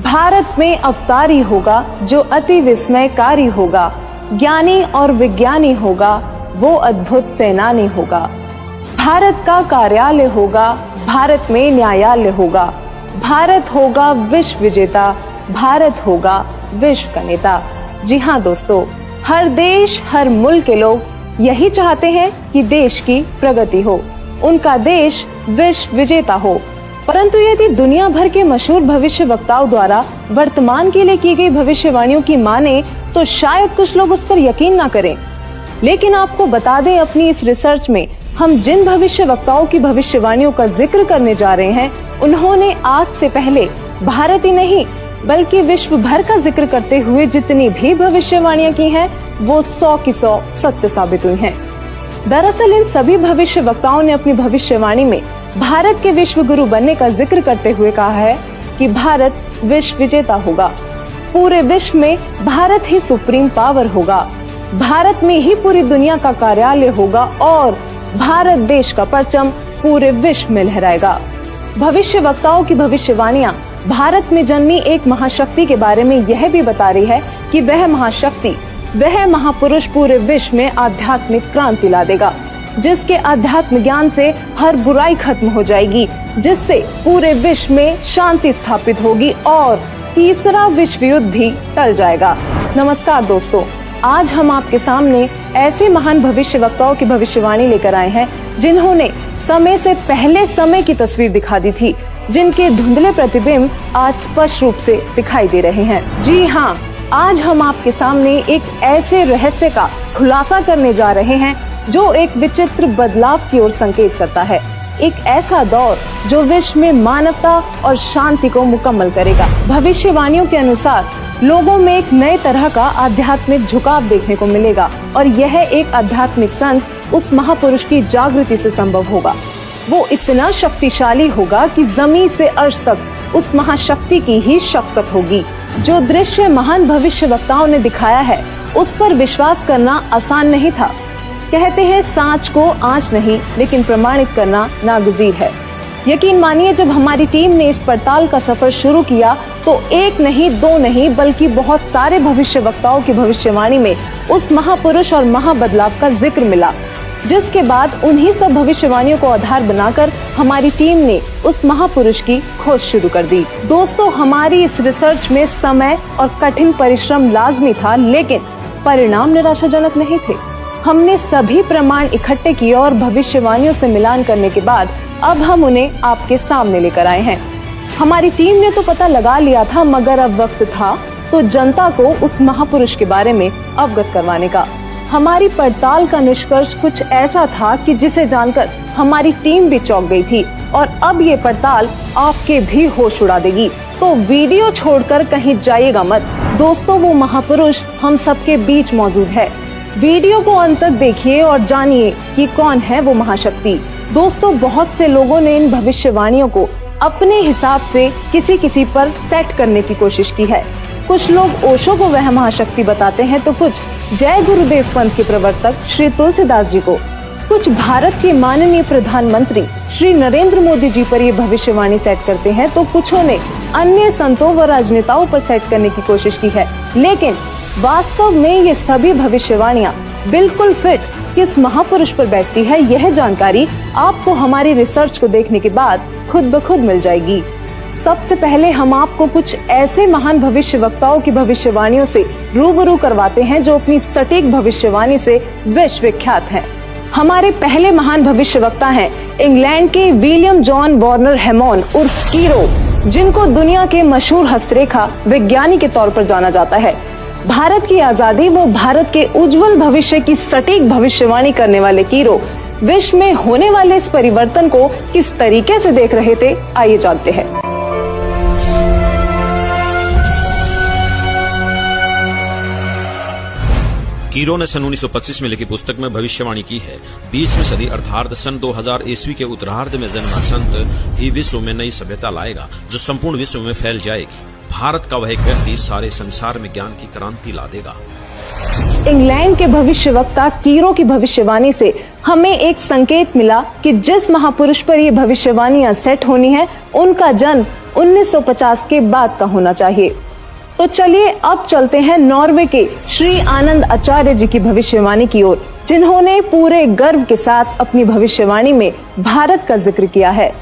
भारत में अवतारी होगा जो अति विस्मयकारी होगा, ज्ञानी और विज्ञानी होगा वो अद्भुत सेनानी होगा। भारत का कार्यालय होगा, भारत में न्यायालय होगा, भारत होगा विश्व विजेता, भारत होगा विश्व का नेता। जी हाँ दोस्तों, हर देश हर मुल्क के लोग यही चाहते हैं कि देश की प्रगति हो, उनका देश विश्व विजेता हो। परंतु यदि दुनिया भर के मशहूर भविष्य वक्ताओं द्वारा वर्तमान के लिए की गई भविष्यवाणियों की माने तो शायद कुछ लोग उस पर यकीन ना करें। लेकिन आपको बता दें, अपनी इस रिसर्च में हम जिन भविष्य वक्ताओं की भविष्यवाणियों का जिक्र करने जा रहे हैं, उन्होंने आज से पहले भारत ही नहीं बल्कि विश्व भर का जिक्र करते हुए जितनी भी भविष्यवाणियां की हैं, वो 100 की 100 सत्य साबित हुई हैं। दरअसल इन सभी भविष्य वक्ताओं ने अपनी भविष्यवाणी में भारत के विश्व गुरु बनने का जिक्र करते हुए कहा है कि भारत विश्व विजेता होगा, पूरे विश्व में भारत ही सुप्रीम पावर होगा, भारत में ही पूरी दुनिया का कार्यालय होगा और भारत देश का परचम पूरे विश्व में लहराएगा। भविष्य वक्ताओं की भविष्यवाणियां भारत में जन्मी एक महाशक्ति के बारे में यह भी बता रही है कि वह महाशक्ति, वह महापुरुष पूरे विश्व में आध्यात्मिक क्रांति ला देगा, जिसके अध्यात्म ज्ञान से हर बुराई खत्म हो जाएगी, जिससे पूरे विश्व में शांति स्थापित होगी और तीसरा विश्व युद्ध भी टल जाएगा। नमस्कार दोस्तों, आज हम आपके सामने ऐसे महान भविष्य वक्ताओं की भविष्यवाणी लेकर आए हैं जिन्होंने समय से पहले समय की तस्वीर दिखा दी थी, जिनके धुंधले प्रतिबिंब आज स्पष्ट रूप से दिखाई दे रहे हैं। जी हाँ, आज हम आपके सामने एक ऐसे रहस्य का खुलासा करने जा रहे हैं जो एक विचित्र बदलाव की ओर संकेत करता है, एक ऐसा दौर जो विश्व में मानवता और शांति को मुकम्मल करेगा। भविष्यवाणियों के अनुसार लोगों में एक नए तरह का आध्यात्मिक झुकाव देखने को मिलेगा और यह एक आध्यात्मिक संत उस महापुरुष की जागृति से संभव होगा। वो इतना शक्तिशाली होगा कि जमीन से अर्श तक उस महाशक्ति की ही शक्ति होगी। जो दृश्य महान भविष्य वक्ताओं ने दिखाया है उस पर विश्वास करना आसान नहीं था। कहते हैं सांच को आंच नहीं लेकिन प्रमाणित करना नागुज़ीर है। यकीन मानिए, जब हमारी टीम ने इस पड़ताल का सफर शुरू किया तो एक नहीं दो नहीं बल्कि बहुत सारे भविष्य वक्ताओं की भविष्यवाणी में उस महापुरुष और महाबदलाव का जिक्र मिला, जिसके बाद उन्हीं सब भविष्यवाणियों को आधार बनाकर हमारी टीम ने उस महापुरुष की खोज शुरू कर दी। दोस्तों, हमारी इस रिसर्च में समय और कठिन परिश्रम लाजमी था, लेकिन परिणाम निराशाजनक नहीं थे। हमने सभी प्रमाण इकट्ठे किए और भविष्यवाणियों से मिलान करने के बाद अब हम उन्हें आपके सामने लेकर आए हैं। हमारी टीम ने तो पता लगा लिया था, मगर अब वक्त था तो जनता को उस महापुरुष के बारे में अवगत करवाने का। हमारी पड़ताल का निष्कर्ष कुछ ऐसा था कि जिसे जानकर हमारी टीम भी चौंक गई थी और अब ये पड़ताल आपके भी होश उड़ा देगी। तो वीडियो छोड़कर कहीं जाइएगा मत दोस्तों, वो महापुरुष हम सबके बीच मौजूद है। वीडियो को अंत तक देखिए और जानिए कि कौन है वो महाशक्ति। दोस्तों, बहुत से लोगों ने इन भविष्यवाणियों को अपने हिसाब से किसी किसी पर सेट करने की कोशिश की है। कुछ लोग ओशो को वह महाशक्ति बताते हैं तो कुछ जय गुरुदेव पंथ के प्रवर्तक श्री तुलसीदास जी को, कुछ भारत के माननीय प्रधानमंत्री श्री नरेंद्र मोदी जी पर ये भविष्यवाणी सेट करते हैं तो कुछों ने अन्य संतों व राजनेताओं पर सेट करने की कोशिश की है। लेकिन वास्तव में ये सभी भविष्यवाणियां बिल्कुल फिट किस महापुरुष पर बैठती है, यह जानकारी आपको हमारी रिसर्च को देखने के बाद खुद ब खुद मिल जाएगी। सबसे पहले हम आपको कुछ ऐसे महान भविष्य वक्ताओं की भविष्यवाणियों से रूबरू करवाते हैं जो अपनी सटीक भविष्यवाणी से विश्व विख्यात हैं। हमारे पहले महान भविष्य वक्ता हैं इंग्लैंड के विलियम जॉन वार्नर हैमॉन उर्फ कीरो, जिनको दुनिया के मशहूर हस्तरेखा विज्ञानी के तौर पर जाना जाता है। भारत की आजादी व भारत के उज्जवल भविष्य की सटीक भविष्यवाणी करने वाले कीरो विश्व में होने वाले इस परिवर्तन को किस तरीके से देख रहे थे, आइए जानते हैं। कीरो ने सन 1925 में लिखी पुस्तक में भविष्यवाणी की है, 20वीं सदी अर्थात सन 2000 ईस्वी के उत्तरार्ध में जन्मा संत ही विश्व में नई सभ्यता लाएगा जो संपूर्ण विश्व में फैल जाएगी। भारत का वह एक व्यक्ति सारे संसार में ज्ञान की क्रांति ला देगा। इंग्लैंड के भविष्यवक्ता कीरो की भविष्यवाणी से हमें एक संकेत मिला कि जिस महापुरुष पर ये भविष्यवाणियां सेट होनी है, उनका जन्म 1950 के बाद का होना चाहिए। तो चलिए अब चलते हैं नॉर्वे के श्री आनंद आचार्य जी की भविष्यवाणी की ओर, जिन्होंने पूरे गर्व के साथ अपनी भविष्यवाणी में भारत का जिक्र किया है।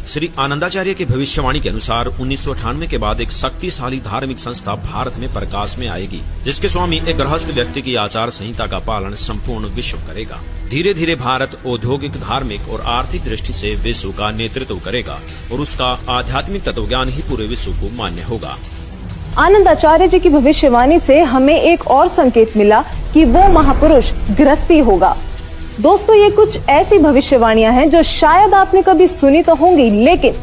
श्री आनंदाचार्य की भविष्यवाणी के अनुसार 1998 के बाद एक शक्तिशाली धार्मिक संस्था भारत में प्रकाश में आएगी, जिसके स्वामी एक गृहस्थ व्यक्ति की आचार संहिता का पालन संपूर्ण विश्व करेगा। धीरे धीरे भारत औद्योगिक, धार्मिक और आर्थिक दृष्टि से विश्व का नेतृत्व करेगा और उसका आध्यात्मिक तत्वज्ञान ही पूरे विश्व को मान्य होगा। आनंद आचार्य जी की भविष्यवाणी से हमें एक और संकेत मिला कि वो महापुरुष गृहस्थी होगा। दोस्तों, ये कुछ ऐसी भविष्यवाणियां हैं जो शायद आपने कभी सुनी तो होंगी, लेकिन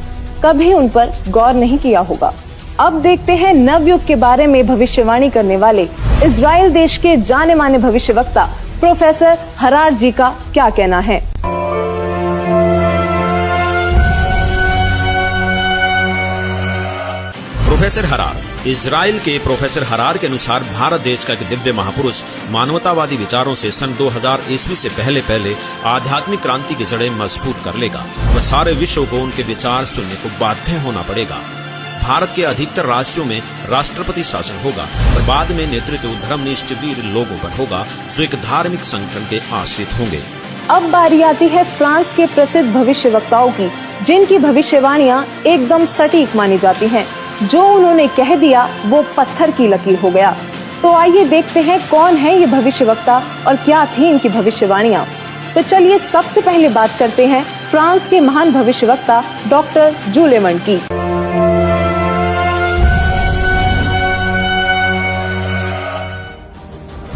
कभी उन पर गौर नहीं किया होगा। अब देखते हैं नवयुग के बारे में भविष्यवाणी करने वाले इजराइल देश के जाने माने भविष्यवक्ता प्रोफेसर हरार जी का क्या कहना है। प्रोफेसर हरार। इजराइल के प्रोफेसर हरार के अनुसार भारत देश का एक दिव्य महापुरुष मानवतावादी विचारों से सन 2000 ईस्वी से पहले आध्यात्मिक क्रांति की जड़ें मजबूत कर लेगा। वह सारे विश्व को उनके विचार सुनने को बाध्य होना पड़ेगा। भारत के अधिकतर राज्यों में राष्ट्रपति शासन होगा और बाद में नेतृत्व धर्मनिष्ठ वीर लोगों पर होगा जो एक धार्मिक संगठन के आश्रित होंगे। अब बारी आती है फ्रांस के प्रसिद्ध भविष्यवक्ताओं की, जिनकी भविष्यवाणियां एकदम सटीक मानी जाती हैं। जो उन्होंने कह दिया वो पत्थर की लकीर हो गया। तो आइए देखते हैं कौन है ये भविष्यवक्ता और क्या थी इनकी भविष्यवाणियां। तो चलिए सबसे पहले बात करते हैं फ्रांस के महान भविष्यवक्ता डॉक्टर जूलेवर्न की।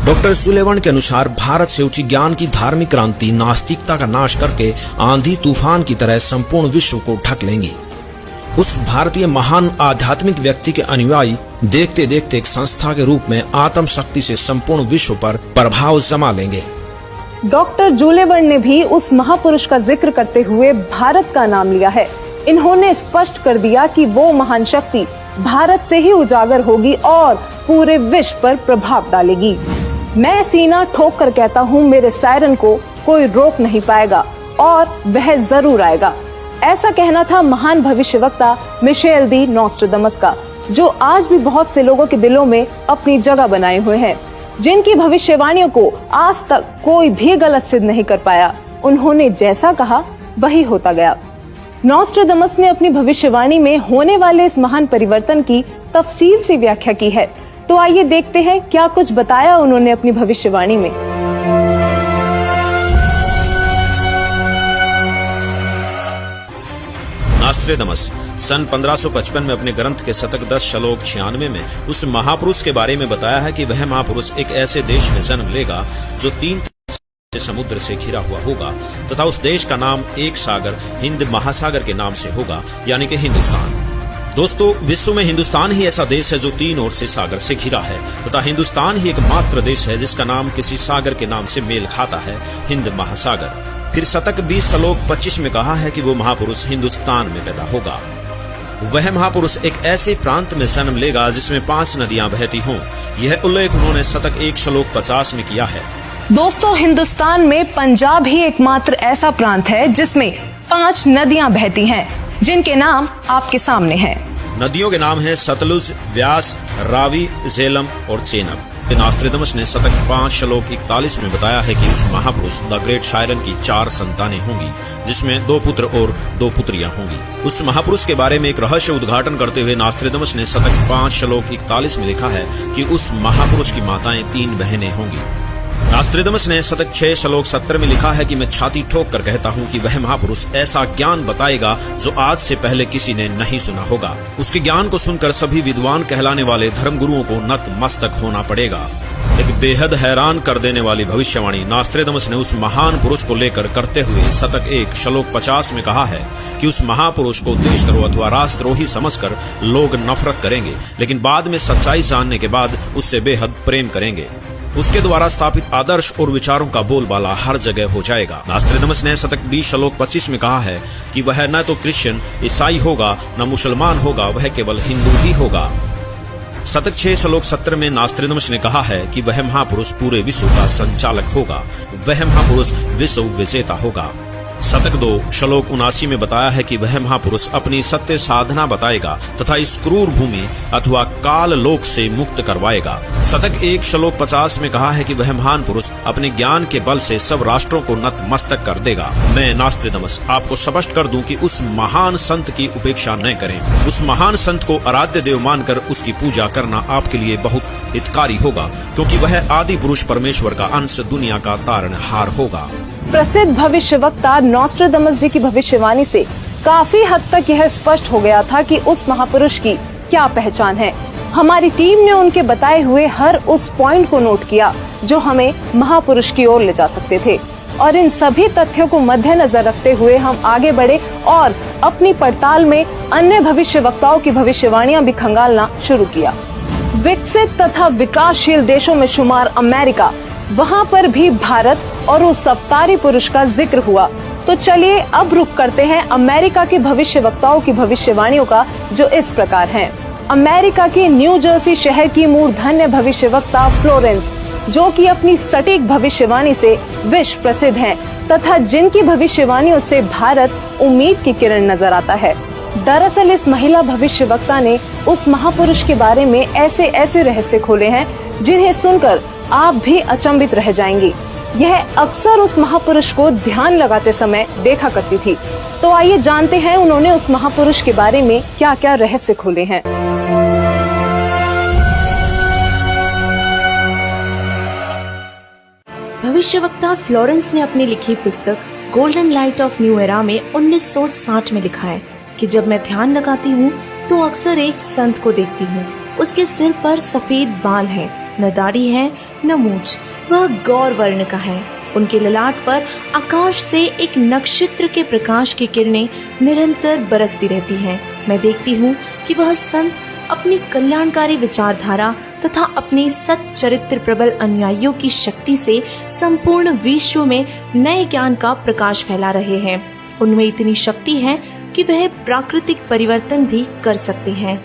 डॉक्टर जूलेवर्न के अनुसार भारत से उठी ज्ञान की धार्मिक क्रांति नास्तिकता का नाश करके आंधी तूफान की तरह संपूर्ण विश्व को ढक लेंगी। उस भारतीय महान आध्यात्मिक व्यक्ति के अनुयायी देखते देखते एक संस्था के रूप में आत्म शक्ति से संपूर्ण विश्व पर प्रभाव जमा लेंगे। डॉक्टर जूलेवर्न ने भी उस महापुरुष का जिक्र करते हुए भारत का नाम लिया है। इन्होंने स्पष्ट कर दिया कि वो महान शक्ति भारत से ही उजागर होगी और पूरे विश्व पर प्रभाव डालेगी। मैं सीना ठोक कर कहता हूँ, मेरे सायरन को कोई रोक नहीं पाएगा और वह जरूर आएगा। ऐसा कहना था महान भविष्यवक्ता मिशेल दी नॉस्ट्रेडमस का, जो आज भी बहुत से लोगों के दिलों में अपनी जगह बनाए हुए हैं, जिनकी भविष्यवाणियों को आज तक कोई भी गलत सिद्ध नहीं कर पाया। उन्होंने जैसा कहा वही होता गया। नॉस्ट्रेडमस ने अपनी भविष्यवाणी में होने वाले इस महान परिवर्तन की तफसील से व्याख्या की है। तो आइए देखते हैं क्या कुछ बताया उन्होंने अपनी भविष्यवाणी में। नॉस्ट्रेडमस सन 1555 में अपने ग्रंथ के शतक 10 श्लोक 96 में उस महापुरुष के बारे में बताया है कि वह महापुरुष एक ऐसे देश में जन्म लेगा जो 3 समुद्र से घिरा हुआ होगा तथा उस देश का नाम एक सागर हिंद महासागर के नाम से होगा, यानी कि हिंदुस्तान। दोस्तों, विश्व में हिंदुस्तान ही ऐसा देश है जो 3 ओर से सागर से घिरा है तथा हिंदुस्तान ही एकमात्र देश है जिसका नाम किसी सागर के नाम से मेल खाता है, हिंद महासागर। फिर शतक 20 श्लोक 25 में कहा है कि वो महापुरुष हिंदुस्तान में पैदा होगा। वह महापुरुष एक ऐसे प्रांत में जन्म लेगा जिसमें 5 नदियां बहती हों। यह उल्लेख उन्होंने शतक 1 श्लोक 50 में किया है। दोस्तों, हिंदुस्तान में पंजाब ही एकमात्र ऐसा प्रांत है जिसमें 5 नदियां बहती हैं, जिनके नाम आपके सामने हैं। नदियों के नाम हैं सतलुज, व्यास, रावी, झेलम और चेनाब। नॉस्ट्रेडमस ने शतक 5 श्लोक 41 में बताया है कि उस महापुरुष द ग्रेट शायरन की 4 संतानें होंगी, जिसमें 2 पुत्र और 2 पुत्रियां होंगी। उस महापुरुष के बारे में एक रहस्य उद्घाटन करते हुए नॉस्ट्रेडमस ने शतक 5 श्लोक 41 में लिखा है कि उस महापुरुष की माताएं 3 बहनें होंगी। नॉस्ट्रेडमस ने शतक 6 श्लोक 70 में लिखा है कि मैं छाती ठोक कर कहता हूँ कि वह महापुरुष ऐसा ज्ञान बताएगा जो आज से पहले किसी ने नहीं सुना होगा। उसके ज्ञान को सुनकर सभी विद्वान कहलाने वाले धर्मगुरुओं को नतमस्तक होना पड़ेगा। एक बेहद हैरान कर देने वाली भविष्यवाणी नॉस्ट्रेडमस ने उस महान पुरुष को लेकर करते हुए शतक 1 श्लोक 50 में कहा है कि उस महापुरुष को देशद्रोह अथवा राष्ट्रद्रोही समझकर लोग नफरत करेंगे, लेकिन बाद में सच्चाई जानने के बाद उससे बेहद प्रेम करेंगे। उसके द्वारा स्थापित आदर्श और विचारों का बोलबाला हर जगह हो जाएगा। नास्ट्रेडमस ने शतक 20 श्लोक 25 में कहा है कि वह न तो क्रिश्चियन ईसाई होगा न मुसलमान होगा, वह केवल हिंदू ही होगा। शतक 6 श्लोक 17 में नास्ट्रेडमस ने कहा है कि वह महापुरुष पूरे विश्व का संचालक होगा, वह महापुरुष विश्व विजेता होगा। शतक 2 श्लोक 79 में बताया है कि वह महापुरुष अपनी सत्य साधना बताएगा तथा इस क्रूर भूमि अथवा काल लोक से मुक्त करवाएगा। शतक 1 श्लोक 50 में कहा है कि वह महान पुरुष अपने ज्ञान के बल से सब राष्ट्रों को नतमस्तक कर देगा। मैं नास्ट्रेडमस आपको स्पष्ट कर दूं कि उस महान संत की उपेक्षा न करें। उस महान संत को आराध्य देव मानकर उसकी पूजा करना आपके लिए बहुत हितकारी होगा, क्योंकि वह आदि पुरुष परमेश्वर का अंश, दुनिया का तारणहार होगा। प्रसिद्ध भविष्यवक्ता नॉस्ट्रेडमस जी की भविष्यवाणी से काफी हद तक यह स्पष्ट हो गया था कि उस महापुरुष की क्या पहचान है। हमारी टीम ने उनके बताए हुए हर उस पॉइंट को नोट किया जो हमें महापुरुष की ओर ले जा सकते थे, और इन सभी तथ्यों को मद्देनजर रखते हुए हम आगे बढ़े और अपनी पड़ताल में अन्य भविष्यवक्ताओं की भविष्यवाणियां भी खंगालना शुरू किया। विकसित तथा विकासशील देशों में शुमार अमेरिका, वहाँ पर भी भारत और उस अवतारी पुरुष का जिक्र हुआ। तो चलिए अब रुक करते हैं अमेरिका के भविष्यवक्ताओं की भविष्यवाणियों का, जो इस प्रकार हैं। अमेरिका के न्यू जर्सी शहर की मूर्धन्य भविष्यवक्ता फ्लोरेंस, जो कि अपनी सटीक भविष्यवाणी से विश्व प्रसिद्ध हैं तथा जिनकी भविष्यवाणियों से भारत उम्मीद की किरण नजर आता है। दरअसल इस महिला भविष्यवक्ता ने उस महापुरुष के बारे में ऐसे ऐसे रहस्य खोले हैं जिन्हें सुनकर आप भी अचंभित रह जाएंगी। यह अक्सर उस महापुरुष को ध्यान लगाते समय देखा करती थी। तो आइए जानते हैं उन्होंने उस महापुरुष के बारे में क्या क्या रहस्य खोले हैं। भविष्यवक्ता फ्लोरेंस ने अपनी लिखी पुस्तक golden light of new era में 1960 में लिखा है कि जब मैं ध्यान लगाती हूँ तो अक्सर एक संत को देखती हूँ। उसके सिर पर सफेद बाल है, न दाढ़ी है न मूंछ, वह गौर वर्ण का है। उनके ललाट पर आकाश से एक नक्षत्र के प्रकाश की किरणें निरंतर बरसती रहती हैं। मैं देखती हूँ कि वह संत अपनी कल्याणकारी विचारधारा तथा अपने सत चरित्र प्रबल अनुयायियों की शक्ति से संपूर्ण विश्व में नए ज्ञान का प्रकाश फैला रहे हैं। उनमें इतनी शक्ति है कि वह प्राकृतिक परिवर्तन भी कर सकते हैं।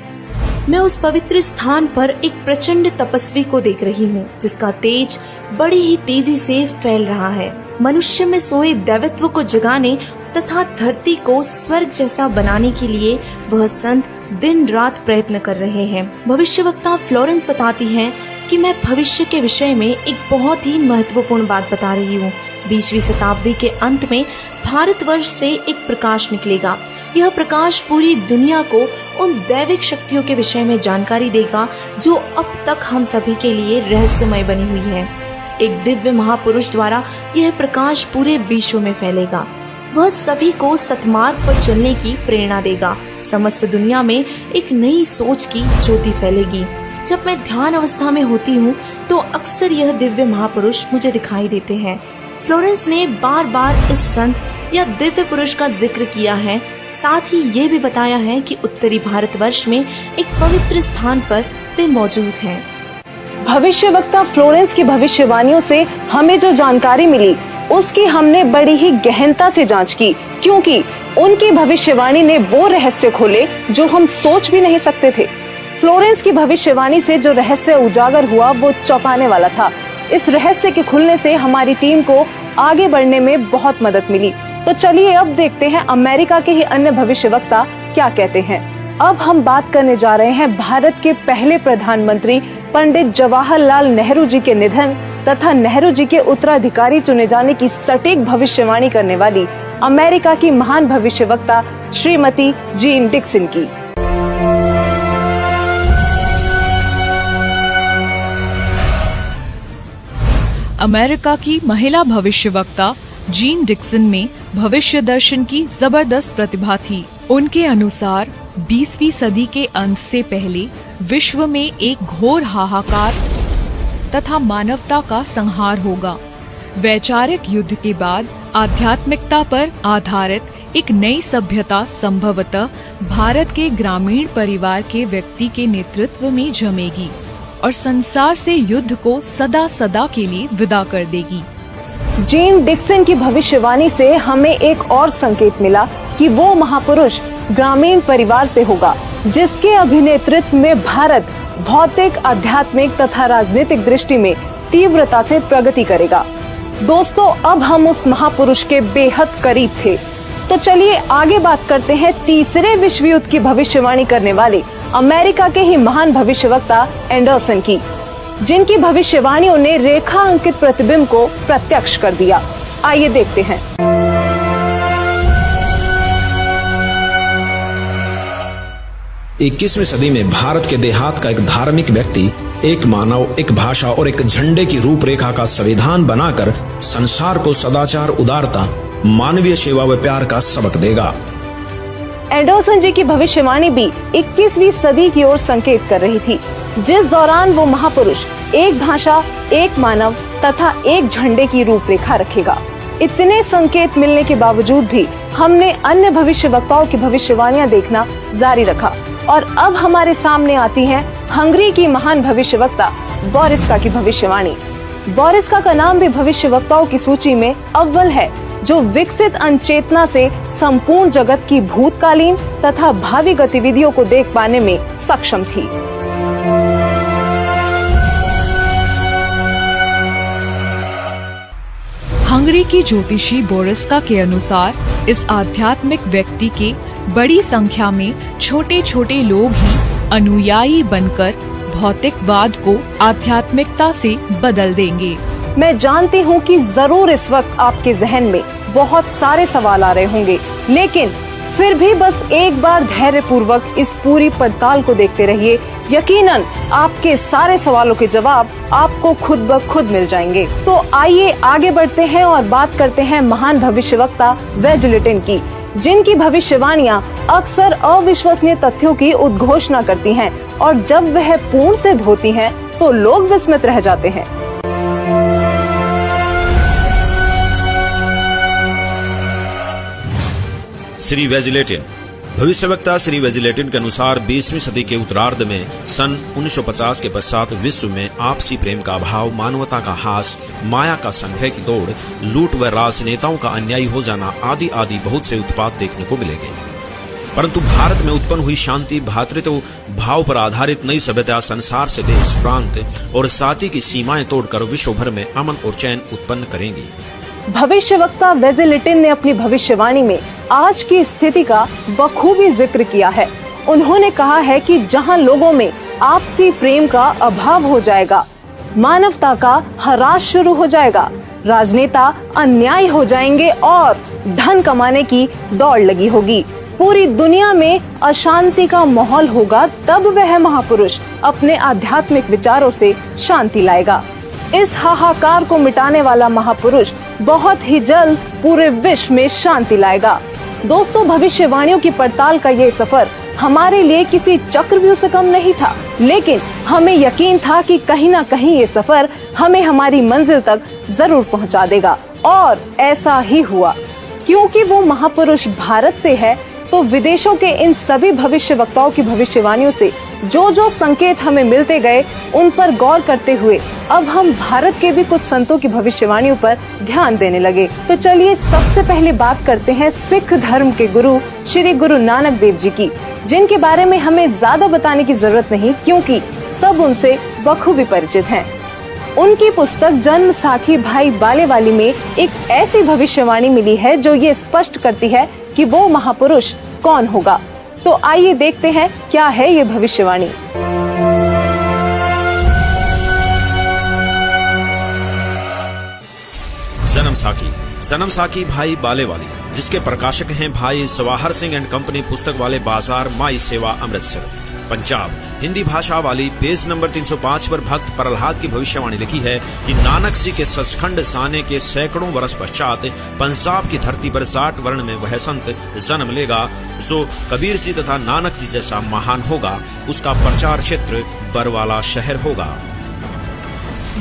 मैं उस पवित्र स्थान पर एक प्रचंड तपस्वी को देख रही हूँ, जिसका तेज बड़ी ही तेजी से फैल रहा है। मनुष्य में सोए दैवत्व को जगाने तथा धरती को स्वर्ग जैसा बनाने के लिए वह संत दिन रात प्रयत्न कर रहे हैं। भविष्यवक्ता फ्लोरेंस बताती हैं कि मैं भविष्य के विषय में एक बहुत ही महत्वपूर्ण बात बता रही हूँ। 20वीं शताब्दी के अंत में भारतवर्ष से एक प्रकाश निकलेगा। यह प्रकाश पूरी दुनिया को उन दैविक शक्तियों के विषय में जानकारी देगा जो अब तक हम सभी के लिए रहस्यमय बनी हुई है। एक दिव्य महापुरुष द्वारा यह प्रकाश पूरे विश्व में फैलेगा। वह सभी को सतमार्ग पर चलने की प्रेरणा देगा। समस्त दुनिया में एक नई सोच की ज्योति फैलेगी। जब मैं ध्यान अवस्था में होती हूँ तो अक्सर यह दिव्य महापुरुष मुझे दिखाई देते हैं। फ्लोरेंस ने बार बार इस संत या दिव्य पुरुष का जिक्र किया है। साथ ही ये भी बताया है कि उत्तरी भारतवर्ष में एक पवित्र स्थान पर वे मौजूद हैं। भविष्यवक्ता फ्लोरेंस की भविष्यवाणियों से हमें जो जानकारी मिली उसकी हमने बड़ी ही गहनता से जांच की, क्योंकि उनकी भविष्यवाणी ने वो रहस्य खोले जो हम सोच भी नहीं सकते थे। फ्लोरेंस की भविष्यवाणी से जो रहस्य उजागर हुआ वो चौंकाने वाला था। इस रहस्य के खुलने से हमारी टीम को आगे बढ़ने में बहुत मदद मिली। तो चलिए अब देखते हैं अमेरिका के ही अन्य भविष्यवक्ता क्या कहते हैं। अब हम बात करने जा रहे हैं भारत के पहले प्रधानमंत्री पंडित जवाहरलाल नेहरू जी के निधन तथा नेहरू जी के उत्तराधिकारी चुने जाने की सटीक भविष्यवाणी करने वाली अमेरिका की महान भविष्यवक्ता श्रीमती जीन डिक्सन की। अमेरिका की महिला भविष्यवक्ता जीन डिक्सन में भविष्य दर्शन की जबरदस्त प्रतिभा थी। उनके अनुसार 20वीं सदी के अंत से पहले विश्व में एक घोर हाहाकार तथा मानवता का संहार होगा। वैचारिक युद्ध के बाद आध्यात्मिकता पर आधारित एक नई सभ्यता संभवतः भारत के ग्रामीण परिवार के व्यक्ति के नेतृत्व में जमेगी। और संसार से युद्ध को सदा सदा के लिए विदा कर देगी। जीन डिक्सन की भविष्यवाणी से हमें एक और संकेत मिला कि वो महापुरुष ग्रामीण परिवार से होगा, जिसके अभिनेतृत्व में भारत भौतिक, आध्यात्मिक तथा राजनीतिक दृष्टि में तीव्रता से प्रगति करेगा। दोस्तों, अब हम उस महापुरुष के बेहद करीब थे, तो चलिए आगे बात करते हैं तीसरे विश्व युद्ध की भविष्यवाणी करने वाले अमेरिका के ही महान भविष्यवक्ता एंडरसन की, जिनकी भविष्यवाणियों ने रेखा अंकित प्रतिबिंब को प्रत्यक्ष कर दिया। आइए देखते हैं। 21वीं सदी में भारत के देहात का एक धार्मिक व्यक्ति एक मानव, एक भाषा और एक झंडे की रूपरेखा का संविधान बनाकर संसार को सदाचार, उदारता, मानवीय सेवा व प्यार का सबक देगा। एंडरसन जी की भविष्यवाणी भी 21वीं सदी की ओर संकेत कर रही थी, जिस दौरान वो महापुरुष एक भाषा, एक मानव तथा एक झंडे की रूपरेखा रखेगा। इतने संकेत मिलने के बावजूद भी हमने अन्य भविष्यवक्ताओं की भविष्यवाणियां देखना जारी रखा और अब हमारे सामने आती है हंगरी की महान भविष्यवक्ता बोरिस्का की भविष्यवाणी। बोरिस्का का नाम भी भविष्यवक्ताओं की सूची में अव्वल है, जो विकसित अनचेतना से संपूर्ण जगत की भूतकालीन तथा भावी गतिविधियों को देख पाने में सक्षम थी। हंगरी की ज्योतिषी बोरिस्का के अनुसार इस आध्यात्मिक व्यक्ति के बड़ी संख्या में छोटे छोटे लोग ही अनुयायी बनकर भौतिकवाद को आध्यात्मिकता से बदल देंगे। मैं जानती हूँ कि जरूर इस वक्त आपके जहन में बहुत सारे सवाल आ रहे होंगे, लेकिन फिर भी बस एक बार धैर्य पूर्वक इस पूरी पड़ताल को देखते रहिए। यकीनन आपके सारे सवालों के जवाब आपको खुद ब खुद मिल जाएंगे। तो आइए आगे बढ़ते हैं और बात करते हैं महान भविष्यवक्ता वेजलेटिन की, जिनकी भविष्यवाणियां अक्सर अविश्वसनीय तथ्यों की उद्घोषणा करती हैं और जब वह पूर्ण सिद्ध होती हैं तो लोग विस्मित रह जाते हैं। श्री वेजलेटिन। भविष्यवक्ता श्री वेजलेटिन के अनुसार 20वीं सदी के उत्तरार्ध में सन 1950 के पश्चात विश्व में आपसी प्रेम का अभाव, मानवता का हास, माया का संग्रह की दौड़, लूट व राजनेताओं का अन्यायी हो जाना आदि आदि बहुत से उत्पात देखने को मिलेंगे। परंतु भारत में उत्पन्न हुई शांति, भ्रातृत्व भाव पर आधारित नई सभ्यता संसार से देश, प्रांत और जाति की सीमाएं तोड़कर विश्व भर में अमन और चैन उत्पन्न करेंगी। भविष्यवक्ता वेजलेटिन ने अपनी भविष्यवाणी में आज की स्थिति का बखूबी जिक्र किया है। उन्होंने कहा है कि जहां लोगों में आपसी प्रेम का अभाव हो जाएगा, मानवता का ह्रास शुरू हो जाएगा, राजनेता अन्यायी हो जाएंगे और धन कमाने की दौड़ लगी होगी, पूरी दुनिया में अशांति का माहौल होगा, तब वह महापुरुष अपने आध्यात्मिक विचारों से शांति लाएगा। इस हाहाकार को मिटाने वाला महापुरुष बहुत ही जल्द पूरे विश्व में शांति लाएगा। दोस्तों, भविष्यवाणियों की पड़ताल का ये सफर हमारे लिए किसी चक्रव्यूह से कम नहीं था, लेकिन हमें यकीन था कि कहीं न कहीं ये सफर हमें हमारी मंजिल तक जरूर पहुंचा देगा। और ऐसा ही हुआ। क्योंकि वो महापुरुष भारत से है, तो विदेशों के इन सभी भविष्यवक्ताओं की भविष्यवाणियों से जो जो संकेत हमें मिलते गए, उन पर गौर करते हुए अब हम भारत के भी कुछ संतों की भविष्यवाणियों पर ध्यान देने लगे। तो चलिए सबसे पहले बात करते हैं सिख धर्म के गुरु श्री गुरु नानक देव जी की, जिनके बारे में हमें ज्यादा बताने की जरूरत नहीं, क्योंकि सब उनसे बखूबी परिचित हैं। उनकी पुस्तक जन्म साखी भाई बालेवाली में एक ऐसी भविष्यवाणी मिली है जो ये स्पष्ट करती है कि वो महापुरुष कौन होगा। तो आइए देखते हैं क्या है ये भविष्यवाणी। जन्म साखी भाई बालेवाली, जिसके प्रकाशक हैं भाई सवाहर सिंह एंड कंपनी, पुस्तक वाले बाजार, माई सेवा, अमृतसर, पंजाब। हिंदी भाषा वाली। पेज नंबर 305 पर भक्त प्रहलाद की भविष्यवाणी लिखी है कि नानक जी के सचखंड साने के सैकड़ों वर्ष पश्चात पंजाब की धरती पर 60 वर्ण में वह संत जन्म लेगा जो कबीर जी तथा नानक जी जैसा महान होगा। उसका प्रचार क्षेत्र बरवाला शहर होगा।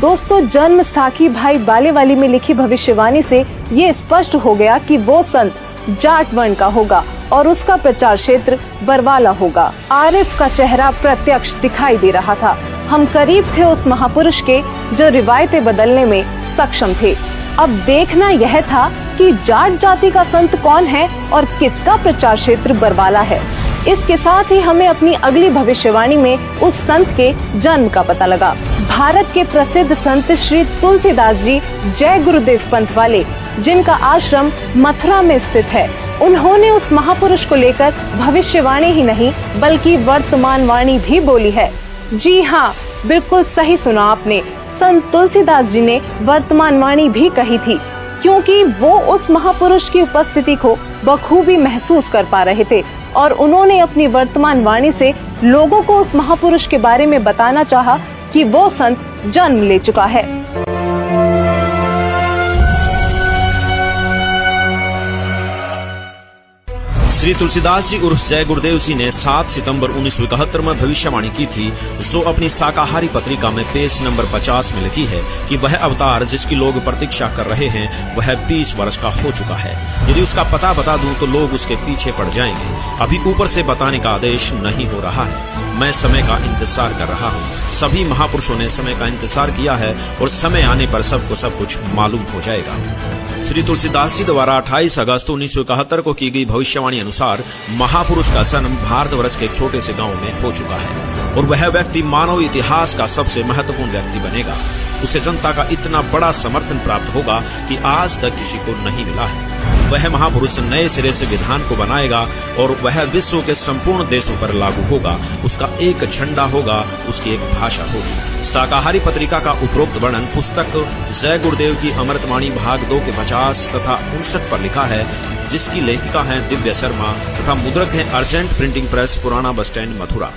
दोस्तों, जन्म साखी भाई बालेवाली में लिखी भविष्यवाणी से ये स्पष्ट हो गया कि वो संत जाट वर्ण का होगा और उसका प्रचार क्षेत्र बरवाला होगा। आरिफ का चेहरा प्रत्यक्ष दिखाई दे रहा था। हम करीब थे उस महापुरुष के जो रिवायतें बदलने में सक्षम थे। अब देखना यह था कि जाट जाति का संत कौन है और किसका प्रचार क्षेत्र बरवाला है। इसके साथ ही हमें अपनी अगली भविष्यवाणी में उस संत के जन्म का पता लगा। भारत के प्रसिद्ध संत श्री तुलसीदास जी जय गुरुदेव पंथ वाले, जिनका आश्रम मथुरा में स्थित है, उन्होंने उस महापुरुष को लेकर भविष्यवाणी ही नहीं बल्कि वर्तमान वाणी भी बोली है। जी हाँ, बिल्कुल सही सुना आपने। संत तुलसीदास जी ने वर्तमान वाणी भी कही थी, क्योंकि वो उस महापुरुष की उपस्थिति को बखूबी महसूस कर पा रहे थे और उन्होंने अपनी वर्तमान वाणी से लोगों को उस महापुरुष के बारे में बताना चाहा कि वो संत जन्म ले चुका है। श्री तुलसीदास जी उर्फ जय गुरुदेव जी ने 7 सितंबर 1971 में भविष्यवाणी की थी, जो अपनी शाकाहारी पत्रिका में पेज नंबर 50 में लिखी है कि वह अवतार जिसकी लोग प्रतीक्षा कर रहे हैं वह 20 वर्ष का हो चुका है। यदि उसका पता बता दूं तो लोग उसके पीछे पड़ जाएंगे। अभी ऊपर से बताने का आदेश नहीं हो रहा है। मैं समय का इंतजार कर रहा हूँ। सभी महापुरुषों ने समय का इंतजार किया है और समय आने पर सबको सब कुछ मालूम हो जाएगा। श्री तुलसीदास जी द्वारा 28 अगस्त 1971 को की गई भविष्यवाणी अनुसार महापुरुष का जन्म भारतवर्ष के एक छोटे से गांव में हो चुका है और वह व्यक्ति मानव इतिहास का सबसे महत्वपूर्ण व्यक्ति बनेगा। उसे जनता का इतना बड़ा समर्थन प्राप्त होगा कि आज तक किसी को नहीं मिला है। वह महापुरुष नए सिरे से विधान को बनाएगा और वह विश्व के संपूर्ण देशों पर लागू होगा। उसका एक झंडा होगा, उसकी एक भाषा होगी। शाकाहारी पत्रिका का उपरोक्त वर्णन पुस्तक जय गुरुदेव की अमृतवाणी भाग 2 के 50 तथा 59 पर लिखा है, जिसकी लेखिका हैं दिव्या शर्मा तथा मुद्रक हैं अर्जेंट प्रिंटिंग प्रेस, पुराना बस स्टैंड, मथुरा।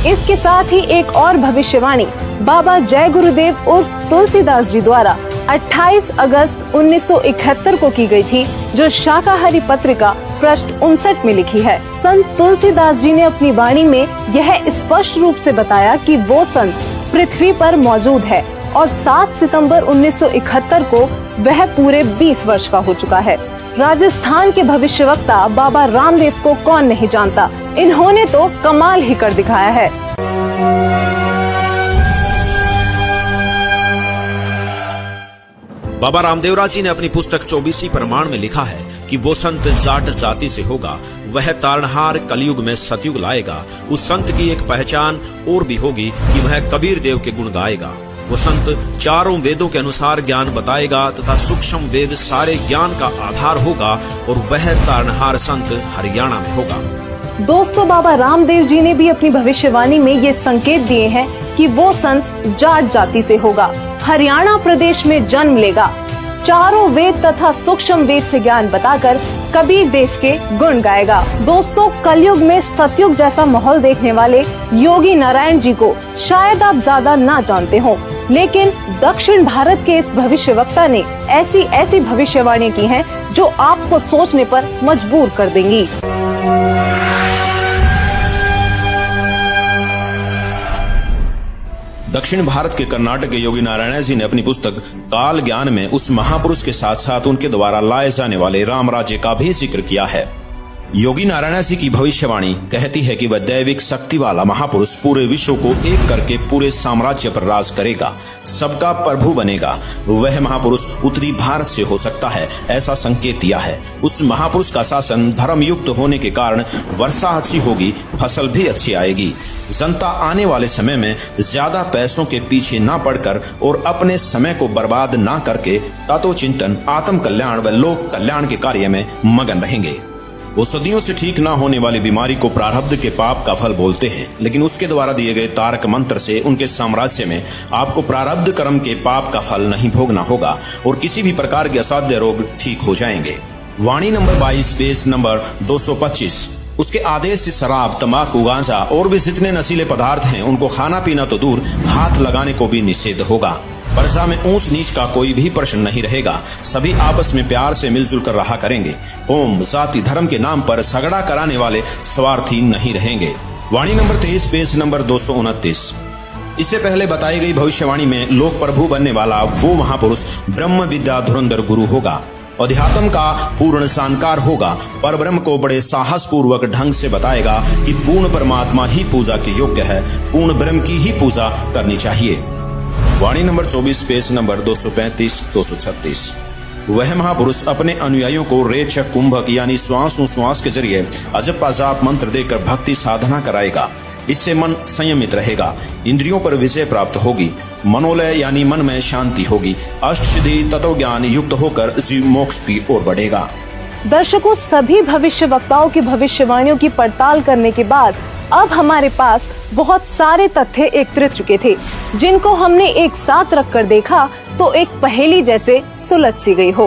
इसके साथ ही एक और भविष्यवाणी बाबा जय गुरुदेव उर्फ तुलसीदास जी द्वारा 28 अगस्त 1971 को की गई थी, जो शाकाहारी पत्रिका पृष्ठ 59 में लिखी है। संत तुलसीदास जी ने अपनी वाणी में यह स्पष्ट रूप से बताया कि वो संत पृथ्वी पर मौजूद है और 7 सितंबर 1971 को वह पूरे 20 वर्ष का हो चुका है। राजस्थान के भविष्यवक्ता बाबा रामदेव को कौन नहीं जानता। इन्होंने तो कमाल ही कर दिखाया है। बाबा रामदेवराज जी ने अपनी पुस्तक 24 प्रमाण में लिखा है कि वो संत जाट जाति से होगा, वह तारणहार कलयुग में सतयुग लाएगा। उस संत की एक पहचान और भी होगी कि वह कबीर देव के गुण गाएगा। वो संत चारों वेदों के अनुसार ज्ञान बताएगा तथा सूक्ष्म वेद सारे ज्ञान का आधार होगा और वह तारणहार संत हरियाणा में होगा। दोस्तों, बाबा रामदेव जी ने भी अपनी भविष्यवाणी में ये संकेत दिए हैं कि वो संत जाट जाति से होगा, हरियाणा प्रदेश में जन्म लेगा, चारों वेद तथा सूक्ष्म वेद से ज्ञान बताकर कबीर देव के गुण गाएगा। दोस्तों, कलयुग में सतयुग जैसा माहौल देखने वाले योगी नारायण जी को शायद आप ज्यादा ना जानते हो, लेकिन दक्षिण भारत के इस भविष्यवक्ता ने ऐसी भविष्यवाणी की हैं जो आपको सोचने पर मजबूर कर देंगी। दक्षिण भारत के कर्नाटक के योगी नारायण जी ने अपनी पुस्तक काल ज्ञान में उस महापुरुष के साथ साथ उनके द्वारा लाए जाने वाले राम राज्य का भी जिक्र किया है। योगी नारायण जी की भविष्यवाणी कहती है कि वह दैविक शक्ति वाला महापुरुष पूरे विश्व को एक करके पूरे साम्राज्य पर राज करेगा, सबका प्रभु बनेगा। वह महापुरुष उत्तरी भारत से हो सकता है, ऐसा संकेत दिया है। उस महापुरुष का शासन धर्म युक्त होने के कारण वर्षा अच्छी होगी, फसल भी अच्छी आएगी। जनता आने वाले समय में ज्यादा पैसों के पीछे ना पड़कर और अपने समय को बर्बाद ना करके तत्व चिंतन, आत्म कल्याण व लोक कल्याण के कार्य में मगन रहेंगे। वो सदियों से ठीक ना होने वाली बीमारी को प्रारब्ध के पाप का फल बोलते हैं, लेकिन उसके द्वारा दिए गए तारक मंत्र से उनके साम्राज्य में आपको प्रारब्ध कर्म के पाप का फल नहीं भोगना होगा और किसी भी प्रकार के असाध्य रोग ठीक हो जाएंगे। वाणी नंबर 22 पेज नंबर 225। उसके आदेश से शराब, तंबाकू, गांजा और भी जितने नशीले पदार्थ हैं उनको खाना पीना तो दूर, हाथ लगाने को भी निषेध होगा। प्रजा में ऊंच नीच का कोई भी प्रश्न नहीं रहेगा। सभी आपस में प्यार से मिलजुल कर रहा करेंगे। कौम, जाति, धर्म के नाम पर झगड़ा कराने वाले स्वार्थी नहीं रहेंगे। वाणी नंबर 23 पेज नंबर 229। इससे पहले बताई गई भविष्यवाणी में लोक प्रभु बनने वाला वो महापुरुष ब्रह्म विद्या धुरंधर गुरु होगा। अध्यात्म का पूर्ण जानकार होगा, पर ब्रह्म को बड़े साहस पूर्वक ढंग से बताएगा कि पूर्ण परमात्मा ही पूजा के योग्य है, पूर्ण ब्रह्म की ही पूजा करनी चाहिए। वाणी नंबर 24, पेज नंबर 235-236। वह महापुरुष अपने अनुयायियों को रेचक कुंभक यानी श्वास के जरिए अजप अजाप मंत्र देकर भक्ति साधना कराएगा। इससे मन संयमित रहेगा, इंद्रियों पर विजय प्राप्त होगी, मनोलय यानी मन में शांति होगी, अष्टसिद्धि तत्व ज्ञान युक्त होकर जीव मोक्ष की ओर बढ़ेगा। दर्शकों, सभी भविष्य वक्ताओं की भविष्यवाणियों की पड़ताल करने के बाद अब हमारे पास बहुत सारे तथ्य एकत्रित चुके थे, जिनको हमने एक साथ रखकर देखा तो एक पहेली जैसे सुलझ सी गई हो।